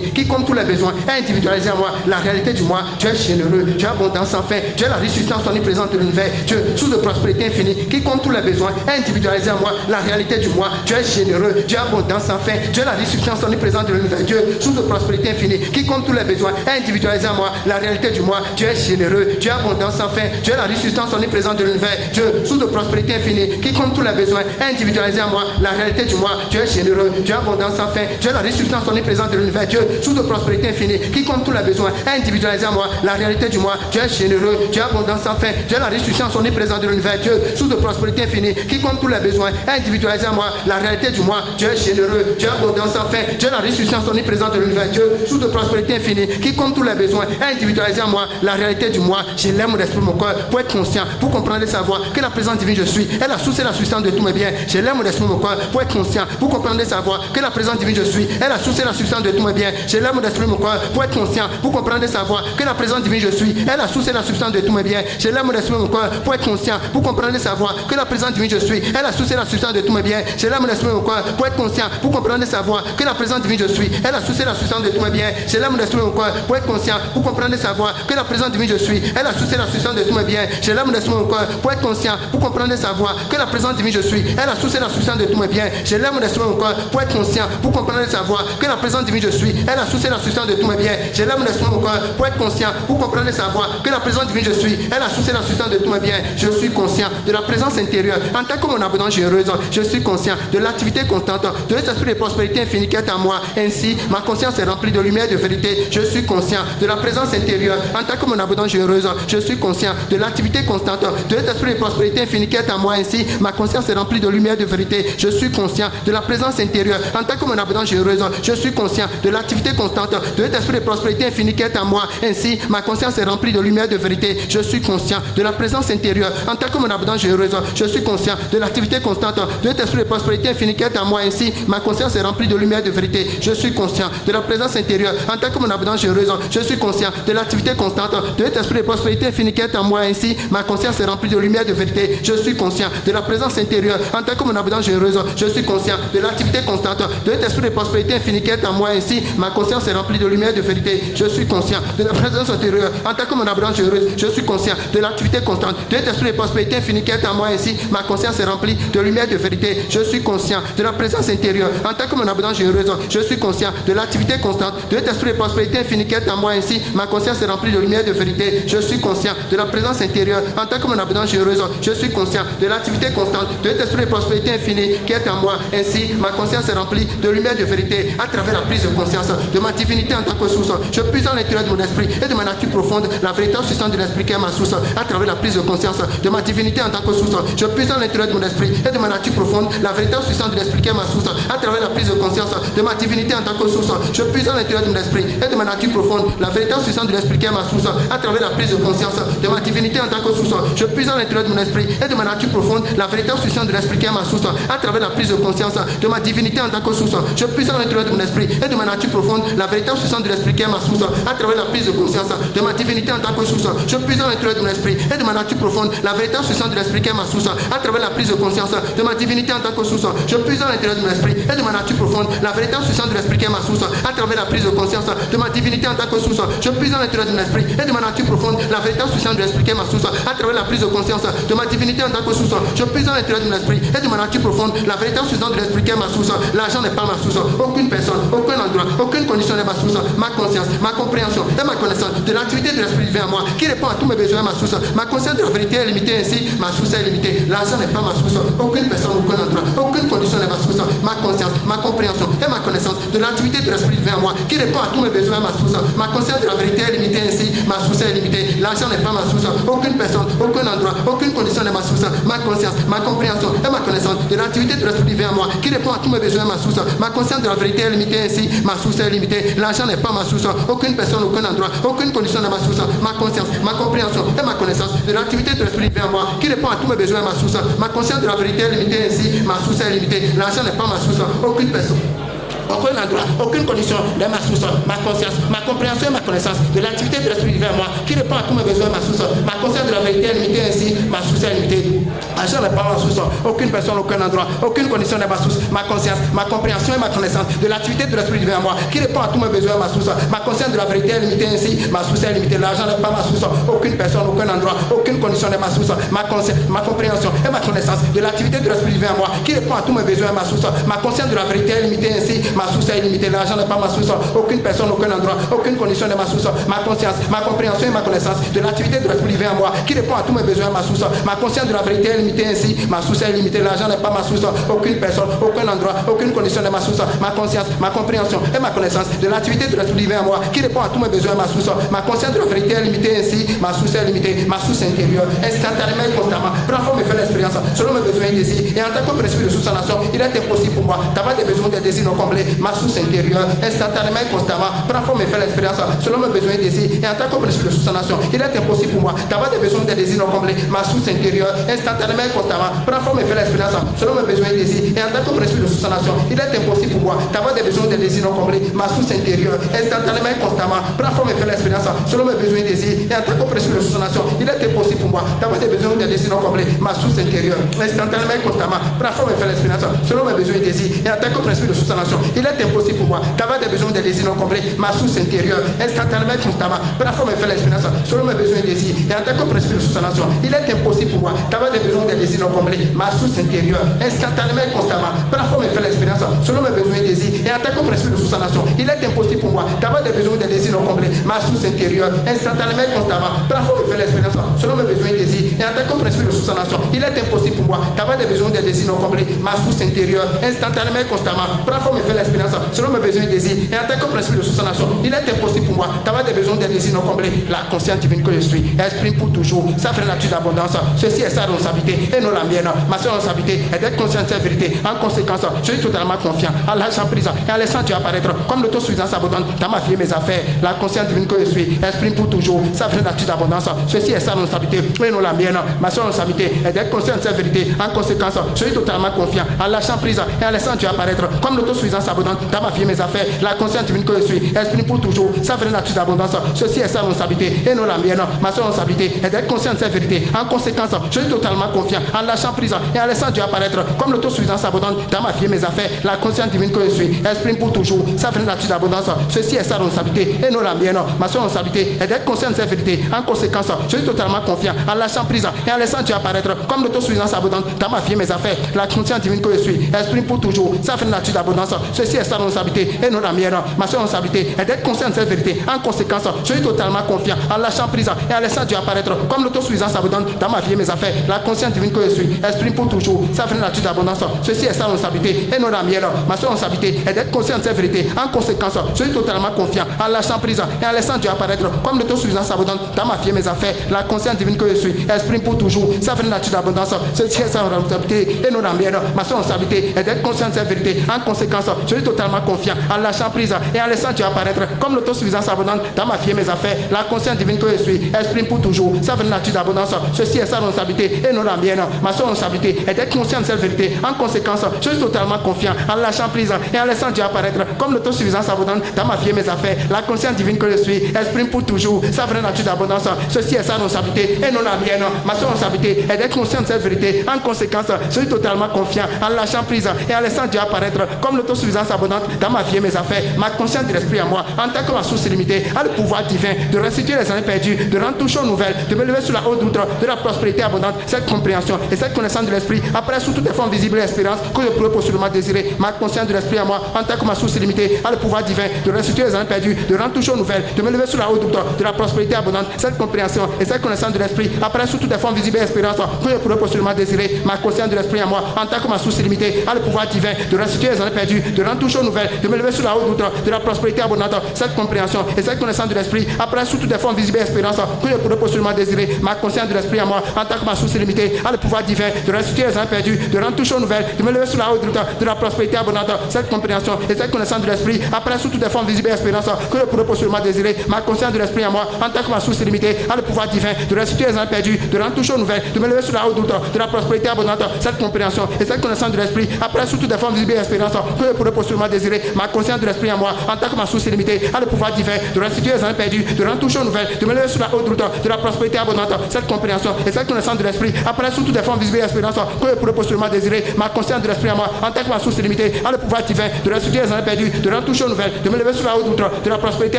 qui compte tous les besoins, individualisé à moi la réalité du moi, Dieu est généreux, Dieu est abondance sans fin, Dieu est la résistance omniprésente de l'univers, Dieu sous de prospérité infinie, qui compte tous les besoins, individualisé à moi la réalité du moi, Dieu est généreux, Dieu est abondance sans fin, Dieu est la résistance omniprésente de l'univers, Dieu sous de prospérité infinie, qui compte tous les besoins, individualisé à moi la réalité du moi, Dieu est généreux, Dieu est abondance sans fin, Dieu est la résistance omniprésente de l'univers, Dieu sous de prospérité infinie, qui compte tous les besoins, individualisé à moi la réalité du moi, Dieu est généreux, Dieu est abondance sans fin, Dieu est la résistance omniprésente de l'univers, Dieu sous de prospérité infinie, qui compte tous les besoins, individualisé à moi la réalité du moi, Dieu est généreux, Dieu est abondance sans fin, Dieu est la résistance omniprésente de l'univers, Dieu sous de prospérité infinie, qui compte tous les besoins, individualisé à moi la réalité du moi, Dieu est généreux, Dieu est abondance sans fin, Dieu est la résistance omniprésente de l'univers, Dieu sous de prospérité infinie, qui compte tous les besoins, individualisé à moi la réalité du moi, je l'aime d'esprit mon cœur, pour être conscient, pour comprendre et savoir que la présence divine je suis, est la source et la substance de tous mes biens, je l'aime d'esprit mon cœur, pour être conscient, pour comprendre et savoir que la présence divine je suis, est la source et la substance de tous mes biens, je l'aime d'esprit mon cœur, pour être conscient, pour comprendre et savoir que la présence divine divine je suis est la source et la substance de tous mes biens. Je lève mon esprit et mon corps pour être conscient, pour comprendre et savoir que la présence divine je suis est la source et la substance de tous mes biens. Je lève mon esprit et mon corps pour être conscient, pour comprendre et savoir que la présence divine je suis est la source et la substance de tous mes biens. Je lève mon esprit et mon corps pour être conscient, pour comprendre et savoir que la présence divine je suis est la source et la substance de tous mes biens. Je lève mon esprit et mon corps pour être conscient, pour comprendre et savoir que la présence divine je suis est la source et la substance de tous mes biens. Je lève mon esprit et mon corps pour être conscient, pour comprendre et savoir que la présence divine je suis est la source et la substance de tous mes biens. Je lève mon esprit et mon corps pour être conscient, pour comprendre et savoir que la présence divine je suis est la source et la substance de tous mes biens. Je suis conscient de la présence intérieure en tant que mon abondance généreuse. Je suis conscient de l'activité constante de l'esprit de prospérité infinie qui est en moi. Ainsi, ma conscience est remplie de lumière et de vérité. Je suis conscient de la présence intérieure en tant que mon abondance généreuse. Je suis conscient de l'activité constante de l'esprit de prospérité infinie qui est en moi. Ainsi, ma conscience est remplie de lumière et de vérité. Je suis conscient de la présence intérieure en tant que mon abondance généreuse. Je suis conscient de l'activité constante de l'esprit de prospérité infinie qui est en moi. Ainsi, ma conscience est remplie de lumière et de vérité. Je suis conscient de la présence intérieure en tant que mon abondance généreuse. Je suis conscient de l'activité constante de l'esprit de prospérité infinie qui est en moi. Ainsi, ma conscience est remplie de lumière et de vérité. Je suis conscient de la présence intérieure en tant que mon abondance généreuse. Je suis conscient de l'activité constante de l'esprit de prospérité infinie qui est en moi. Ainsi, ma conscience est remplie de lumière et de vérité. Je suis conscient de la présence intérieure en tant que mon abondance généreuse. Je suis conscient de l'activité constante de l'esprit de prospérité infinie qui est en moi. Ainsi, ma conscience est remplie de lumière et de vérité. Je suis conscient de la présence intérieure en tant que mon abondance généreuse. Je suis conscient de l'activité constante de l'esprit de prospérité infinie qui est en moi. Ainsi, ma conscience est remplie de lumière et de vérité. Je suis conscient de la présence intérieure en tant que mon abondance généreuse. Je suis conscient de l'activité constante de l'esprit de prospérité infinie qui est en moi. Ainsi, ma conscience est remplie de lumière et de vérité. Je suis conscient de la présence intérieure en tant que mon abondance généreuse. Je suis conscient de l'activité constante de l'esprit de prospérité infinie qui est en moi. Ainsi, ma conscience est remplie de lumière et de vérité à travers la prise de conscience de ma divinité en tant que source. Je puise dans l'intérieur de mon esprit et de ma nature profonde la véritable substance de l'esprit qui est ma source à travers la prise de conscience de ma divinité en tant que source. Je puise dans l'intérieur de mon esprit et de ma nature profonde la véritable substance de l'esprit qui est ma source à travers la prise de conscience de ma divinité en tant que source. Je puise dans l'intérieur de mon esprit et de ma nature profonde la véritable substance de l'esprit qui est ma source à travers la prise de conscience de ma divinité en tant que source. Je puise dans l'intérieur de mon esprit et de ma nature profonde la véritable substance de l'esprit qui est ma source à travers la prise de conscience de ma divinité en tant que source. Je puise dans l'intérieur de mon esprit et de ma nature profonde la véritable substance de l'esprit qui est ma source à travers la prise de conscience de ma divinité en tant que source. Je puise dans l'intérieur de mon esprit et de ma nature profonde la véritable substance de l'esprit qui est ma source à travers la prise de conscience de ma divinité en tant que source. Je puise dans l'intérieur de mon esprit et de ma nature profonde la véritable substance de l'esprit qui est ma source à travers la prise de conscience de ma divinité en tant que source. Je puise dans l'intérieur de mon esprit et de ma nature profonde la véritable substance de l'esprit qui est ma source à travers la prise de conscience de ma divinité en tant que source. Je puise dans l'intérieur de mon esprit et de ma nature profonde la véritable substance de l'esprit qui est ma source. L'argent n'est pas ma source. Aucune personne, aucun endroit, aucune condition n'est ma source. Ma conscience, ma compréhension et ma connaissance de l'activité de l'esprit divin en moi qui répond à tous mes besoins est ma source. Ma conscience de la vérité est limitée, ainsi ma source est limitée. L'argent n'est pas ma source. Aucune personne, aucun endroit, aucune condition n'est ma source. Ma conscience, ma compréhension et ma connaissance de l'activité de l'esprit divin en moi qui répond à tous mes besoins est ma source. Ma conscience de la vérité est limitée, ainsi ma source est limitée. L'argent n'est pas ma source. Aucune personne, aucun endroit, aucune condition n'est ma source. Ma conscience, ma compréhension et ma connaissance de l'activité de l'esprit divin en moi qui répond à tous mes besoins est ma source. Ma conscience de la vérité est limitée, ainsi ma source est limitée. L'argent n'est pas ma source. Aucune personne, aucun endroit, aucune condition n'est ma source. Ma conscience, ma compréhension et ma connaissance de l'activité de l'esprit divin en moi qui répond à tous mes besoins est ma source. Ma conscience de la vérité est limitée, ainsi ma source est limitée. L'argent n'est pas ma source. Aucune personne, aucun endroit, aucune condition de ma source, ma conscience, ma compréhension et ma connaissance de l'activité de l'esprit divin en moi qui répond à tous mes besoins, ma source, ma conscience de la vérité est limitée, ainsi ma source est limitée. L'argent n'est pas ma source, aucune personne, aucun endroit, aucune condition de ma source, ma conscience, ma compréhension et ma connaissance de l'activité de l'esprit divin en moi qui répond à tous mes besoins, ma source, ma conscience de la vérité est limitée, ainsi ma source est limitée. L'argent n'est pas ma source, aucune personne, aucun endroit, aucune condition de ma source, ma conscience, ma compréhension et ma connaissance de l'activité de l'esprit divin en moi qui répond à tous mes besoins, ma source, ma conscience de la vérité est limitée, ainsi ma source est limitée. L'argent n'est pas ma source, aucune personne, aucun endroit, aucune condition de ma source, ma conscience, ma compréhension et ma connaissance de l'activité de l'esprit divin en moi qui répond à tous mes besoins, ma source, ma conscience de la vérité est limitée, ainsi ma source est limitée. L'argent n'est pas ma source, aucune personne, aucun endroit, aucune condition de ma source, ma conscience, ma compréhension et ma connaissance de l'activité de l'esprit divin en moi qui répond à tous mes besoins, ma source, ma conscience de la vérité est limitée, ainsi ma source est limitée. Ma source intérieure, instantanément et constamment, prend forme et fait l'expérience selon mes besoins et désirs. Et en tant que principe de source en nation, il est impossible pour moi d'avoir des besoins, des désirs non comblés. Ma source intérieure, instantanément et constamment, prend forme et fait l'expérience selon mes besoins et désirs. Et en tant que principe de source en nation, il est impossible pour moi d'avoir des besoins, des désirs non comblés. Ma source intérieure, instantanément instantanément et constamment, prends forme et fais l'expérience selon mes besoins et désirs. Et en tant que principe de sous-nation, il est impossible pour moi d'avoir des besoins et des désirs non comblés. Ma source intérieure, instantanément et constamment, prends forme et fais l'expérience selon mes besoins et désirs. Et en tant que principe de sous-nation, il est impossible pour moi d'avoir des besoins et des désirs non comblés. Ma source intérieure, instantanément et constamment, prends forme et fais l'expérience selon mes besoins et désirs. Et en tant que principe de sous-nation, il est impossible pour moi d'avoir des besoins et des désirs non comblés. Ma source intérieure, instantanément et constamment, prends forme et fais l'expérience selon mes besoins et désirs. Et en tant que principe de sous-nation, il est impossible pour moi d'avoir des besoins et des désirs non comblés. Ma source intérieure, instantanément et constamment, prends forme et fais l'expérience selon mes besoins et désirs. Et en tant que principe de sous-nation, il est impossible pour moi d'avoir des besoins et des désirs non comblés. Ma source intérieure, instantanément et constamment, prends forme et fais l'expérience selon mes besoins et désirs. Et en tant que principe de sous-nation, il est impossible pour moi d'avoir des besoins et des désirs non comblés. Ma source intérieure, instantanément et constamment, prends forme et fais l'expérience selon mes besoins et désirs. Et en tant que principe de sous-nation, il est impossible pour moi d'avoir des besoins et des désirs non comblés. La conscience divine que je suis exprime pour toujours sa vraie nature d'abondance. Ceci est sa responsabilité et non la mienne. Ma seule responsabilité est d'être conscient de cette vérité. En conséquence, je suis totalement confiant à lâchant prise et en laissant Dieu apparaître comme l'autosuffisance abondante dans ma vie et mes affaires. La conscience divine que je suis exprime pour toujours sa vraie nature d'abondance. Ceci est sa responsabilité et non la mienne. Ma seule responsabilité est d'être conscient de cette vérité. En conséquence, je suis totalement confiant en lâchant prise et en laissant Dieu apparaître comme l'autosuffisance abondante dans ma vie et mes affaires. La conscience divine que je suis exprime pour toujours sa vraie nature d'abondance. Ceci est sa responsabilité et non la mienne. Ma seule responsabilité est d'être conscient de cette vérité. En conséquence, je suis totalement confiant en lâchant prise et en laissant Dieu apparaître comme l'autosuffisance abondante dans ma vie et mes affaires. La conscience divine que je suis exprime pour toujours sa vraie nature d'abondance. Ceci est sa responsabilité et non la mienne. Ma seule responsabilité est d'être conscient de cette vérité. En conséquence, je suis totalement confiant en lâchant prise et en laissant Dieu apparaître comme l'autosuffisance abondante dans ma vie et mes affaires. La conscience divine que je suis exprime pour toujours sa vraie nature d'abondance. Ceci est sa responsabilité et non la mienne. Ma seule responsabilité est d'être conscient de cette vérité. En conséquence, je suis totalement confiant en lâchant prise et en laissant Dieu apparaître comme l'autosuffisance abondante dans ma vie et mes affaires. La conscience divine que je suis exprime pour toujours sa vraie nature d'abondance. Ceci est sa responsabilité et non la mienne. Ma seule responsabilité est d'être conscient de cette vérité. En conséquence, je suis totalement confiant en lâchant prise et en laissant Dieu apparaître comme l'autosuffisance abondante dans ma vie et mes affaires. La conscience divine que je suis exprime pour toujours sa vraie nature d'abondance. Ceci est sa responsabilité et non la mienne. Ma seule responsabilité est d'être conscient de cette vérité. En conséquence, je suis totalement confiant en lâchant prise et en laissant Dieu apparaître comme l'autosuffisance abondante dans ma vie et mes affaires. La conscience divine que je suis exprime pour toujours sa vraie nature d'abondance. Ceci est sa responsabilité et non la mienne. Ma seule responsabilité est d'être conscient de cette vérité. En conséquence, je suis totalement confiant en lâchant prise et en laissant Dieu apparaître comme l'autosuffisance abondante dans ma vie et mes affaires. La conscience divine que je suis exprime pour toujours sa vraie nature d'abondance. Ceci est sa responsabilité et non la mienne. Ma seule responsabilité est d'être conscient de cette vérité. En conséquence, je suis totalement confiant en lâchant prise et en laissant Dieu apparaître comme l'autosuffisance abondante dans ma vie et mes affaires. Ma conscience de l'esprit à moi, en tant que ma source illimitée, a le pouvoir divin de restituer les années perdues, de rendre tout chose nouvelle, de me lever sur la haute route de la prospérité abondante. Cette compréhension et cette connaissance de l'esprit apparaît sous toutes les formes visibles et espérances que je pourrais possiblement désirer. Ma conscience de l'esprit à moi, en tant que ma source illimitée, a le pouvoir divin de restituer les années perdues, de rendre tout chose nouvelle, de me lever sur la haute route de la prospérité abondante. Cette compréhension et cette connaissance de l'esprit apparaît sous toutes les formes visibles et espérances que je pourrais possiblement désirer. Ma conscience de l'esprit à moi, en tant que ma source illimitée, a le pouvoir divin de restituer les années perdues, de rendre tout chose nouvelle, de me lever sur la haute route de la prospérité abondante. Cette compréhension et cette connaissance de l'esprit apparaît sous toutes les formes visibles et espérances que je pourrais possiblement désirer. Ma conscience de l'esprit à moi, en tant que ma source illimitée, a le pouvoir divin de restituer les années perdues, de rendre tout chose nouvelle, de me lever sur la haute route de la prospérité abondante. Cette compréhension et cette connaissance de l'esprit apparaît sous toutes les formes visibles et espérances que je pourrais possiblement désirer. Ma conscience de l'esprit à moi, en tant que ma source illimitée, a le pouvoir divin de restituer les années perdues, de rendre tout chose nouvelle, de me lever sur la haute route de la prospérité abondante. Cette compréhension et cette connaissance de l'esprit apparaît sous toutes les formes visibles et espérances que je pourrais possiblement désirer. Ma conscience de l'esprit à moi, en tant que ma source illimitée, a le pouvoir divin de restituer les années perdues, de rendre tout chose nouvelle, de me lever sur la haute route de la prospérité abondante. Cette compréhension et cette connaissance de l'esprit apparaît sous toutes les formes visibles et espérances que je pourrais possiblement désirer. Ma conscience de l'esprit à moi, en tant que ma source illimitée, a le pouvoir divin de restituer les années perdues, de rendre tout chose nouvelle, de me lever sur la haute route de la prospérité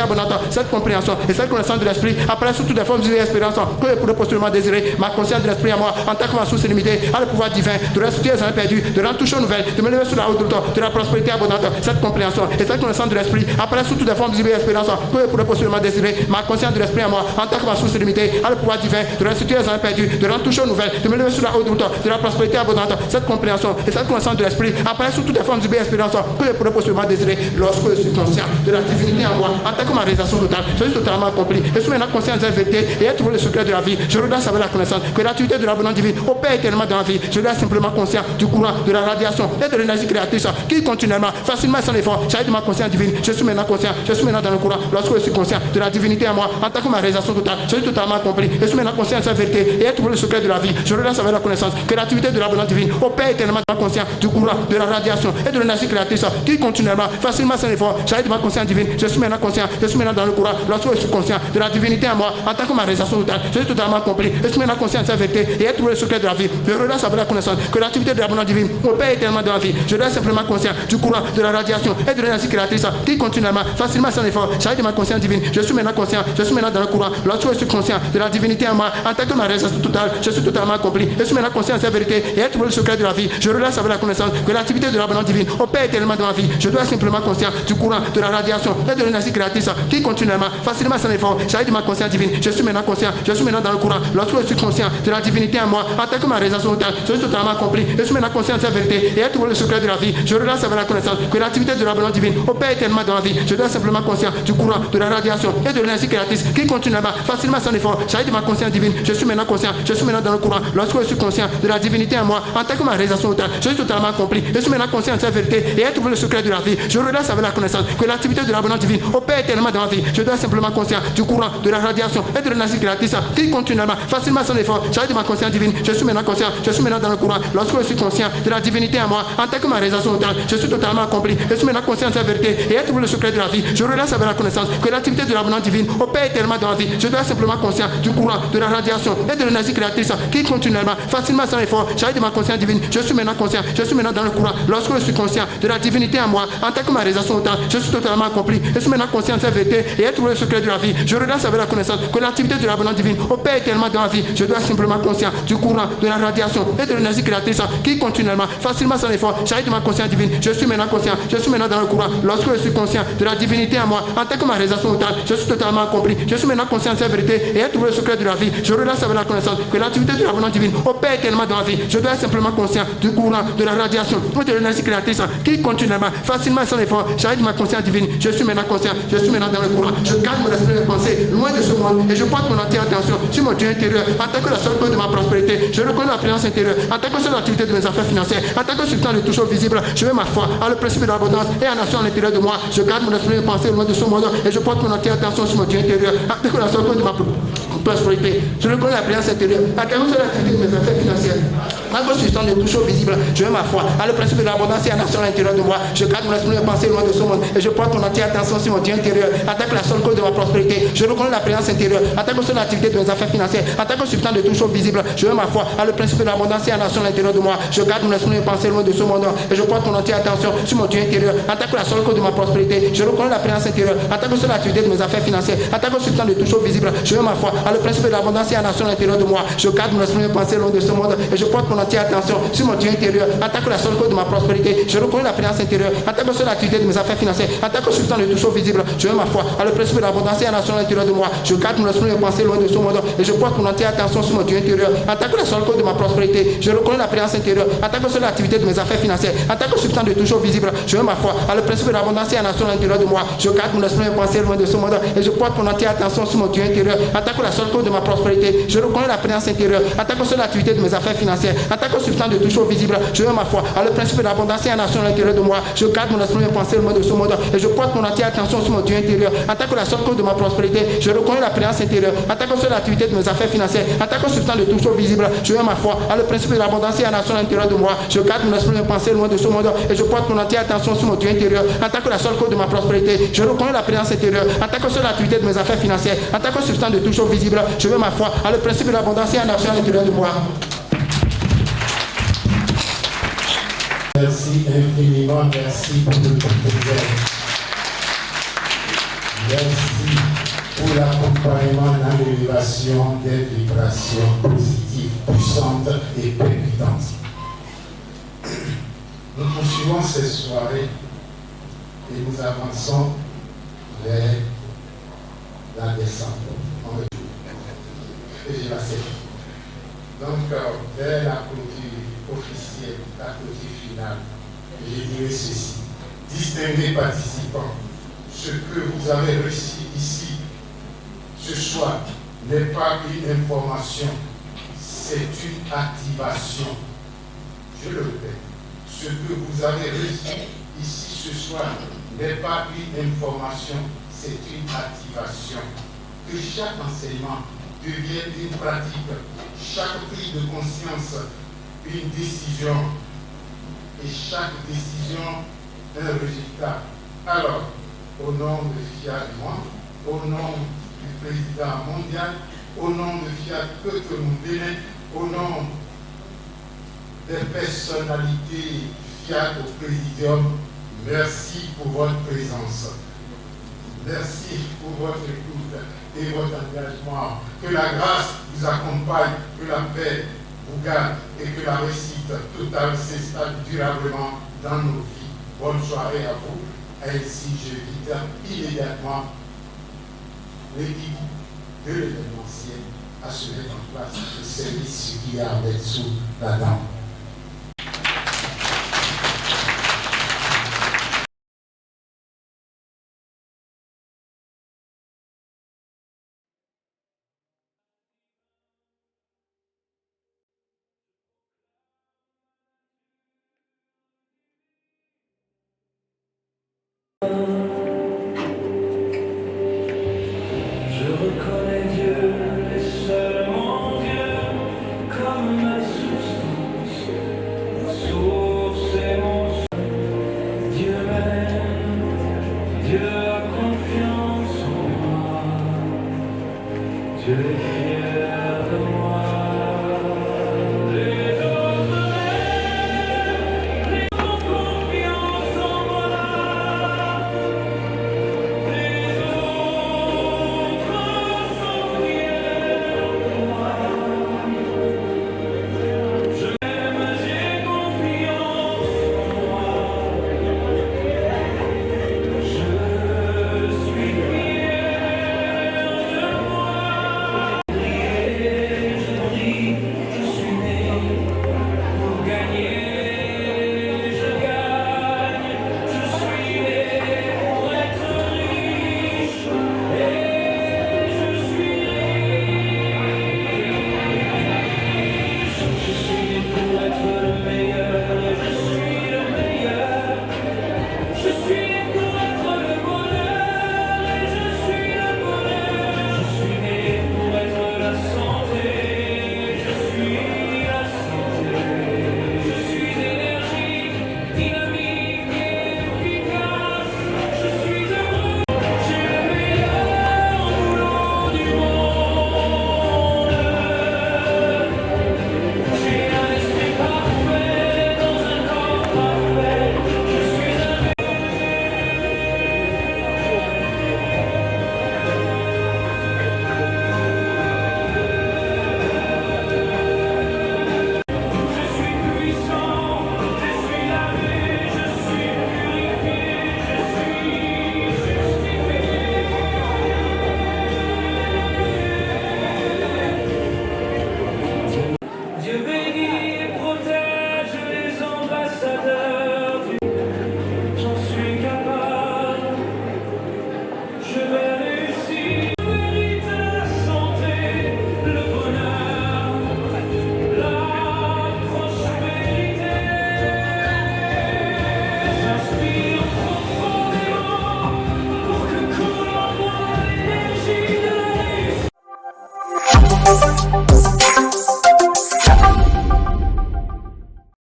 abondante. Cette compréhension et cette connaissance de l'esprit apparaît sous toutes les formes visibles et espérances que je pourrais possiblement désirer. Ma conscience de l'esprit à moi, en tant que ma source illimitée, a le pouvoir divin de restituer les années perdues, de rendre tout chose nouvelle, de me lever sur la haute route de la prospérité abondante. Cette compréhension et cette connaissance de l'esprit apparaît sous toutes les formes visibles et espérances que je pourrais possiblement désirer. Ma conscience de l'esprit à moi, en tant que ma source illimitée, a le pouvoir divin de restituer les années perdues, de rendre tout chose nouvelle, de me lever sur la haute route de la prospérité abondante. Cette compréhension et cette connaissance de l'esprit apparaît sous toutes les formes visibles et espérances que je pourrais possiblement désirer. Lorsque je suis conscient de la divinité en moi, en tant que ma réalisation totale, je suis totalement accompli. Je suis maintenant conscient de cette vérité et ai trouvé le secret de la vie. vie, je redresse avec la connaissance que l'activité de l'abondance divine opère éternellement dans la vie. Je reste simplement conscient du courant, de la radiation et de l'énergie créatrice qui continuellement, facilement, sans effort, charge de ma conscience divine. Je suis maintenant conscient, je suis maintenant dans le courant. Lorsque je suis conscient de la divinité en moi, en tant que ma réalisation totale, je suis totalement accompli. Je suis maintenant conscient de sa vérité et trouver le secret de la vie. Je relâche avec la connaissance que l'activité de l'abondance divine opère éternellement dans ma conscience du courant, de la radiation et de l'énergie créatrice qui continuellement, facilement, sans effort, charge de ma conscience divine. Je suis maintenant conscient, je suis maintenant dans le courant. Lorsque je suis conscient de la divinité en moi, en tant que ma réalisation totale, je suis totalement accompli. Je suis maintenant conscient de sa vérité et trouver le secret de la vie. Je relâche avec la connaissance que l'activité de l'abondance divine opère éternellement dans la vie. Je reste simplement conscient du courant, de la radiation et de l'énergie créatrice qui continuellement, facilement, sans effort, charge de ma conscience divine. Je suis maintenant conscient, je suis maintenant dans le courant. Lorsque je suis conscient de la divinité en moi, en tant que ma réalisation totale, je suis totalement accompli. Je suis maintenant conscient de sa vérité et trouver le secret de la vie. Je relâche avec la connaissance que l'activité de l'abondance divine opère éternellement dans la vie. Je dois simplement conscient du courant, de la radiation et de l'énergie créatrice qui continuellement, facilement, sans effort, charge de ma conscience divine. Je suis maintenant conscient, je suis maintenant dans le courant. Lorsque je suis conscient de la divinité en moi, en tant que ma réalisation totale, je suis totalement accompli. Je suis maintenant conscient de sa vérité et trouver le secret de la vie. Je relâche avec la connaissance que l'activité de l'abondance divine opère éternellement dans la vie. Je dois simplement conscient du courant, de la radiation et de l'énergie créatrice qui continuellement, facilement, sans effort, charge de ma conscience divine. Je suis maintenant conscient, je suis maintenant dans le courant. Lorsque je suis conscient de la divinité en moi, en tant que ma réalisation totale, je suis totalement accompli. Je suis maintenant conscient de sa vérité et trouver le secret de la vie. Je relâche avec la connaissance que l'activité de l'abondance divine opère éternellement dans la vie. Je dois simplement conscient du courant, de la radiation et de l'énergie créatrice qui continuellement, facilement, sans effort, charge de ma conscience divine. Je suis maintenant conscient, je suis maintenant dans le courant. Lorsque je suis conscient de la divinité en moi, en tant que ma réalisation totale, je suis totalement accompli. Je suis maintenant conscient de sa vérité et trouver le secret de la vie. Je relâche avec la connaissance que l'activité de l'abondance divine opère éternellement dans la vie. Je dois simplement conscient du courant, de la radiation et de l'énergie créatrice qui continuellement, facilement, sans effort, charge de ma conscience divine. Je suis maintenant conscient, je suis maintenant dans le courant. Lorsque je suis conscient de la divinité en moi, en tant que ma réalisation totale, je suis totalement accompli. Je suis maintenant conscient de sa vérité et trouver le secret de la vie. Je relâche avec la connaissance que l'activité de l'abondance divine opère éternellement dans la vie. Je dois simplement conscient du courant, de la radiation et de l'énergie créatrice qui continuellement, facilement, sans effort, charge de ma conscience divine. Je suis maintenant conscient, je suis maintenant dans le courant. Lorsque je suis conscient de la divinité en moi, en tant que ma réalisation totale, je suis totalement accompli. Je suis maintenant conscient de sa vérité et trouver le secret de la vie. Je relâche avec la connaissance que l'activité de l'abondance divine opère éternellement dans la vie. Je dois simplement conscient du courant, de la radiation et de l'énergie créatrice qui continuellement, facilement, sans effort, charge de ma conscience divine. Je suis maintenant conscient, je suis maintenant dans le courant. Je garde mon esprit de pensée loin de ce monde et je porte mon entière attention sur mon Dieu intérieur en tant que la seule cause de ma prospérité. Je reconnais la présence intérieure en tant que seule activité de mes affaires financières, en tant que substance de tout chose visible. Je mets ma foi à le principe de l'abondance et en action à l'intérieur de moi. Je garde mon esprit de pensée loin de ce monde et je porte mon entière attention sur mon Dieu intérieur en tant que la seule cause de ma prospérité. Je reconnais la présence intérieure en tant que seule activité de mes affaires financières, en tant que substance de tout chose visible. Je mets ma foi à le principe de l'abondance et en action à l'intérieur de moi. Je garde mon esprit de pensée loin de ce monde et je porte mon entière attention sur mon Dieu intérieur en tant que la seule cause de ma prospérité. Je reconnais la présence intérieure en tant que seule activité de mes affaires financières, en tant que substance de tout chose visible. Je mets ma foi à le principe de l'abondance et en action à l'intérieur de moi. Je garde mon esprit de pensée loin de ce monde et je porte mon entière attention sur mon Dieu intérieur en tant que la seule cause de ma prospérité. Je reconnais la présence intérieure en tant que seule activité de mes affaires financières, en tant que substance de tout chose visible. Je mets ma foi à le principe de l'abondance et en action à l'intérieur de moi. Je garde mon esprit de pensée loin de ce monde et je porte mon entière attention sur mon Dieu intérieur en tant que la seule cause de ma prospérité. Je reconnais la présence intérieure en tant que seule activité de mes affaires financières, en tant que substance de tout chose visible. Je mets ma foi à le principe de l'abondance et en action à l'intérieur de moi. Je garde mon esprit de pensée loin de ce monde et je porte mon entière attention sur mon Dieu intérieur en tant que la seule cause de ma prospérité. Je reconnais la présence intérieure en tant que seule activité de mes affaires financières, en tant que substance de tout chose visible. Je mets ma foi à le principe de l'abondance et en action à l'intérieur de moi. Je garde mon esprit de pensée loin de ce monde et je porte mon entière attention sur mon Dieu intérieur en tant que la seule cause de ma prospérité. Je reconnais la présence intérieure en tant que seule activité de mes affaires financières, en tant que substance de tout chose visible. Je mets ma foi à le principe de l'abondance et en action à l'intérieur de moi. Je garde mon esprit de pensée loin de ce monde et je porte mon entière attention sur mon Dieu intérieur en tant que la seule cause de ma prospérité. Je reconnais la présence intérieure en tant que seule activité de mes affaires financières, en tant que substance de tout chose visible. Je mets ma foi à le principe de l'abondance et en action à l'intérieur de moi. Je garde mon esprit de pensée loin de ce monde et je porte mon entière attention sur mon Dieu intérieur en tant que la seule cause de ma prospérité. Je reconnais la présence intérieure en tant que seule activité de mes affaires financières, en tant que substance de tout chose visible. Je mets ma foi à le principe de l'abondance et en action à l'intérieur de moi. Merci infiniment, merci pour le privilège. Merci pour l'accompagnement dans l'élévation des vibrations positives, puissantes et percutantes. Nous poursuivons ces soirées et nous avançons vers la descente. Et je la sais. Donc, vers la clôture officielle, la clôture finale, je dirais ceci. Distingués participants, ce que vous avez reçu ici, ce soir, n'est pas une information, c'est une activation. Je le répète, ce que vous avez reçu ici ce soir n'est pas une information, c'est une activation. Que chaque enseignement devienne une pratique, chaque prise de conscience une décision et chaque décision un résultat. Alors, au nom de Fiat Moi, au nom du président mondial, au nom de Fiat Peuple Bénin, au nom des personnalités Fiat au Présidium, merci pour votre présence. Merci pour votre écoute et votre engagement. Que la grâce vous accompagne, que la paix vous garde et que la réussite totale s'installe durablement dans nos vies. Bonne soirée à vous. Ainsi, je quitte immédiatement l'équipe de l'événementiel à se mettre en place le service qui est en dessous là-dedans. Je reconnais Dieu, et seulement Dieu, comme ma substance, ma source et mon soin. Dieu m'aime, Dieu a confiance en moi, Dieu est fier de moi.